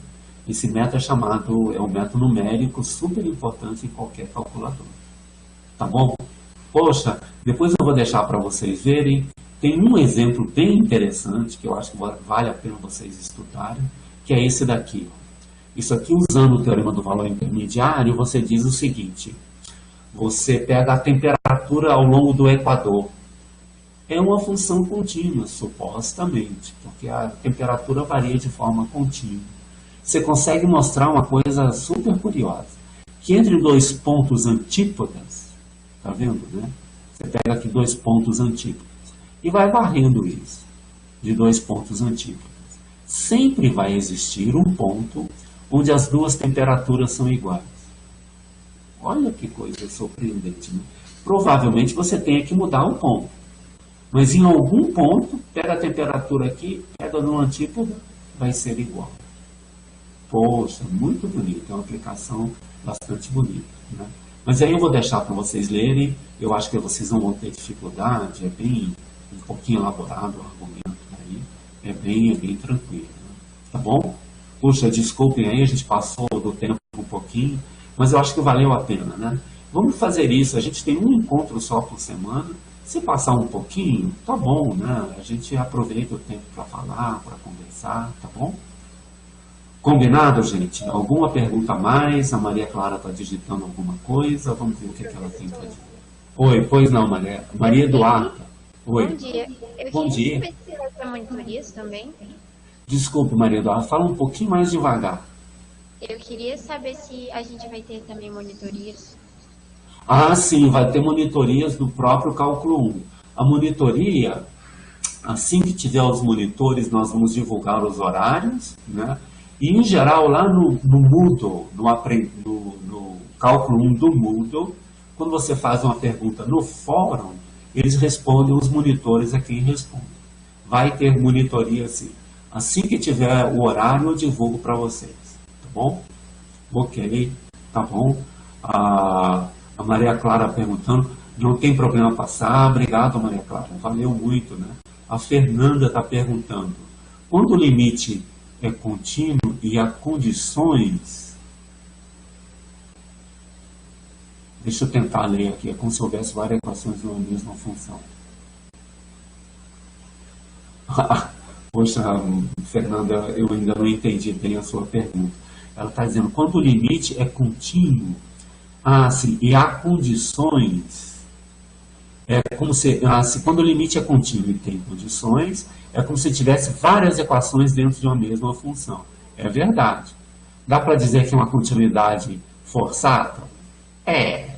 Esse método é um método numérico super importante em qualquer calculadora. Tá bom? Poxa, depois eu vou deixar para vocês verem. Tem um exemplo bem interessante que eu acho que vale a pena vocês estudarem, que é esse daqui. Isso aqui, usando o teorema do valor intermediário, você diz o seguinte: você pega a temperatura ao longo do equador. É uma função contínua, supostamente, porque a temperatura varia de forma contínua. Você consegue mostrar uma coisa super curiosa, que entre dois pontos antípodas, Tá vendo, né? Você pega aqui 2 pontos antípodas e vai varrendo isso, de 2 pontos antípodas. Sempre vai existir um ponto onde as duas temperaturas são iguais. Olha que coisa surpreendente, né? Provavelmente você tenha que mudar o ponto. Mas em algum ponto, pega a temperatura aqui, pega no antípoda, vai ser igual. Poxa, muito bonito, é uma aplicação bastante bonita, né? Mas aí eu vou deixar para vocês lerem, eu acho que vocês não vão ter dificuldade, é bem, um pouquinho elaborado o argumento aí, é bem tranquilo, né? Tá bom? Puxa, desculpem aí, a gente passou do tempo um pouquinho, mas eu acho que valeu a pena, né? Vamos fazer isso, a gente tem um encontro só por semana, se passar um pouquinho, tá bom, né? A gente aproveita o tempo para falar, para conversar, tá bom? Combinado, gente? Alguma pergunta a mais? A Maria Clara está digitando alguma coisa, vamos ver o que ela tem para dizer. Oi, pois não, Maria Eduarda. Oi. Bom dia. Eu Bom dia. queria saber se vai ter monitorias também. Desculpe, Maria Eduarda, fala um pouquinho mais devagar. Eu queria saber se a gente vai ter também monitorias. Ah, sim, vai ter monitorias do próprio cálculo 1. A monitoria, assim que tiver os monitores, nós vamos divulgar os horários, né? E, em geral, lá no Moodle, no cálculo 1 do Moodle, quando você faz uma pergunta no fórum, eles respondem, os monitores é quem responde. Vai ter monitoria, sim. Assim que tiver o horário, eu divulgo para vocês. Tá bom? Ok, tá bom. A Maria Clara perguntando, não tem problema passar. Obrigado, Maria Clara, valeu muito, né? A Fernanda está perguntando, quando o limite é contínuo e há condições... Deixa eu tentar ler aqui, é como se houvesse várias equações de uma mesma função. Poxa, Fernanda, eu ainda não entendi bem a sua pergunta. Ela está dizendo, quando o limite é contínuo, sim, e há condições, é como se, quando o limite é contínuo e tem condições, é como se tivesse várias equações dentro de uma mesma função. É verdade. Dá para dizer que é uma continuidade forçada? É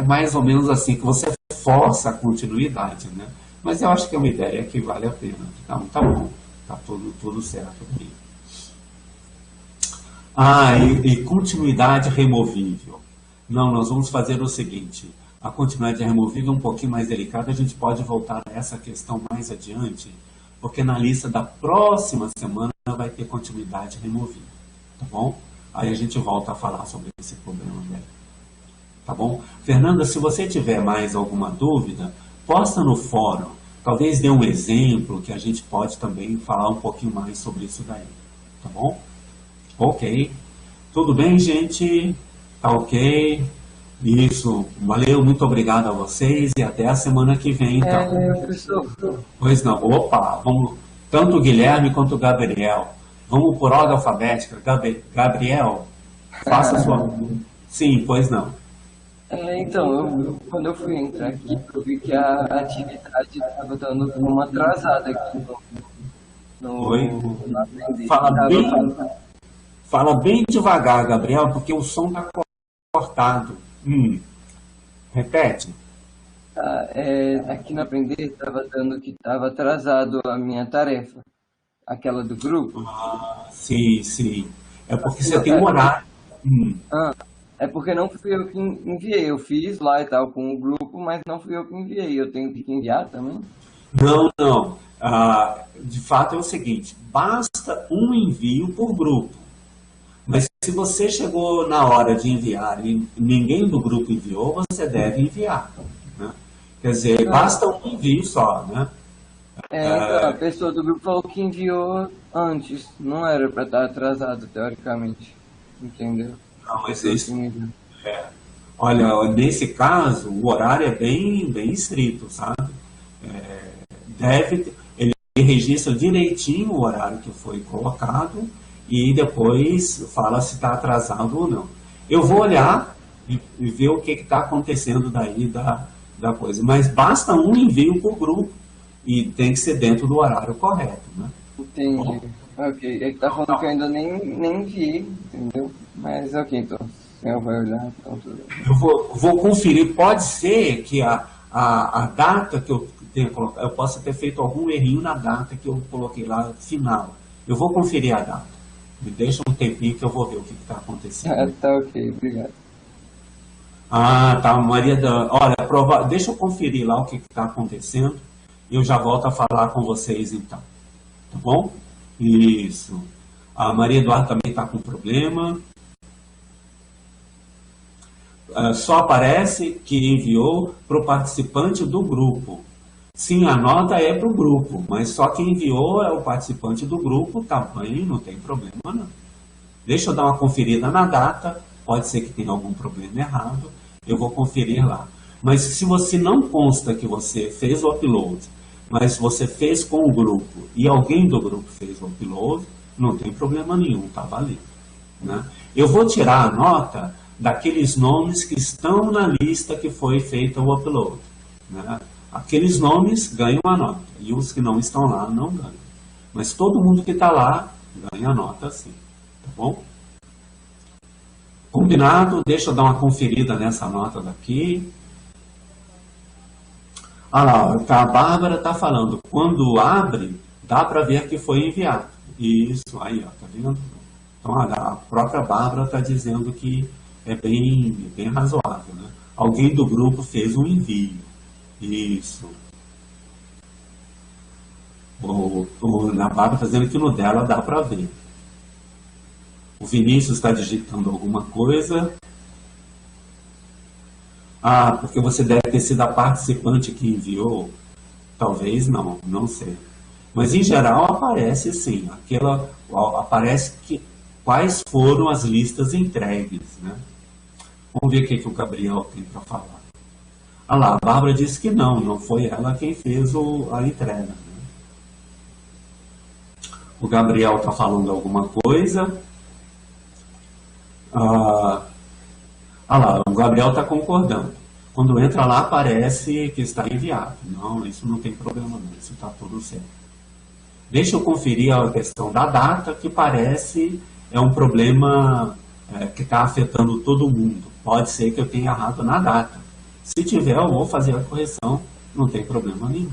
mais ou menos assim, que você força a continuidade, né? Mas eu acho que é uma ideia que vale a pena. Então, tá bom, tá tudo certo aqui. E continuidade removível. Não, nós vamos fazer o seguinte, a continuidade removível é um pouquinho mais delicada, a gente pode voltar a essa questão mais adiante, porque na lista da próxima semana vai ter continuidade removível, tá bom? Aí a gente volta a falar sobre esse problema, né? Tá bom? Fernanda, se você tiver mais alguma dúvida, posta no fórum, talvez dê um exemplo que a gente pode também falar um pouquinho mais sobre isso daí, tá bom? Ok. Tudo bem, gente? Tá ok? Isso. Valeu, muito obrigado a vocês e até a semana que vem, então. Professor. Pois não. Opa, vamos. Tanto o Guilherme quanto o Gabriel. Vamos por ordem alfabética. Gabriel, faça a sua... Sim, pois não. Então, quando eu fui entrar aqui, eu vi que a atividade estava dando uma atrasada aqui Oi? no aprender. Fala bem devagar, Gabriel, porque o som está cortado. Repete. Aqui no aprender estava dando que estava atrasado a minha tarefa, aquela do grupo. Sim. É porque você tem um horário. É porque não fui eu que enviei. Eu fiz lá e tal com o grupo, mas não fui eu que enviei. Eu tenho que enviar também? Não. De fato é o seguinte, basta um envio por grupo. Mas se você chegou na hora de enviar e ninguém do grupo enviou, você deve enviar, né? Quer dizer, basta um envio só, né? Então, a pessoa do grupo falou que enviou antes. Não era para estar atrasado, teoricamente. Entendeu? Não, mas isso... Olha, nesse caso, o horário é bem estrito, sabe? Ele registra direitinho o horário que foi colocado e depois fala se está atrasado ou não. Eu vou olhar e ver o que está acontecendo daí da coisa. Mas basta um envio por grupo e tem que ser dentro do horário correto, né? Entendi. Bom, Ok. Ele tá falando que eu ainda nem enviei, entendeu? Mas ok, então. Ela vai olhar, então tudo bem. Eu vou conferir, pode ser que a data que eu tenha colocado, eu possa ter feito algum errinho na data que eu coloquei lá, final. Eu vou conferir a data. Me deixa um tempinho que eu vou ver o que está acontecendo. Tá ok, obrigado. Ah, tá, Maria da... Olha, deixa eu conferir lá o que está acontecendo e eu já volto a falar com vocês então. Tá bom? Isso. A Maria Eduarda também está com problema. Só aparece que enviou para o participante do grupo. Sim, a nota é para o grupo, mas só quem enviou é o participante do grupo, tá bem, não tem problema não. Deixa eu dar uma conferida na data, pode ser que tenha algum problema errado, eu vou conferir lá. Mas se você não consta que você fez o upload, mas você fez com o grupo e alguém do grupo fez o upload, não tem problema nenhum, tá valendo. Né? Eu vou tirar a nota daqueles nomes que estão na lista que foi feita o upload. Né? Aqueles nomes ganham a nota, e os que não estão lá não ganham. Mas todo mundo que está lá ganha a nota sim, tá bom? Combinado? Deixa eu dar uma conferida nessa nota daqui. Ah lá, a Bárbara está falando, quando abre, dá para ver que foi enviado. Isso, aí, ó, tá vendo? Então a própria Bárbara está dizendo que é bem razoável, né? Alguém do grupo fez um envio. Isso. A Bárbara está dizendo que no dela dá para ver. O Vinícius está digitando alguma coisa. Ah, porque você deve ter sido a participante que enviou. Talvez não, não sei. Mas em geral aparece sim. Aparece quais foram as listas entregues, né? Vamos ver o que o Gabriel tem para falar. Ah lá, a Bárbara disse que não foi ela quem fez a entrega. Né? O Gabriel está falando alguma coisa. Ah lá, o Gabriel está concordando. Quando entra lá, aparece que está enviado. Não, isso não tem problema não, isso está tudo certo. Deixa eu conferir a questão da data, que parece é um problema que está afetando todo mundo. Pode ser que eu tenha errado na data. Se tiver, eu vou fazer a correção, não tem problema nenhum.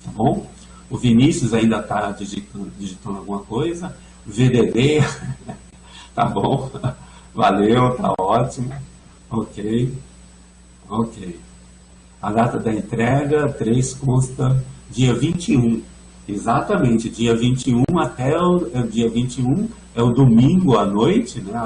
Tá bom? O Vinícius ainda está digitando alguma coisa. VDD, tá bom. Valeu, tá ótimo. Ok. A data da entrega, 3 consta dia 21. Exatamente, dia 21 até o dia 21 é o domingo à noite, né?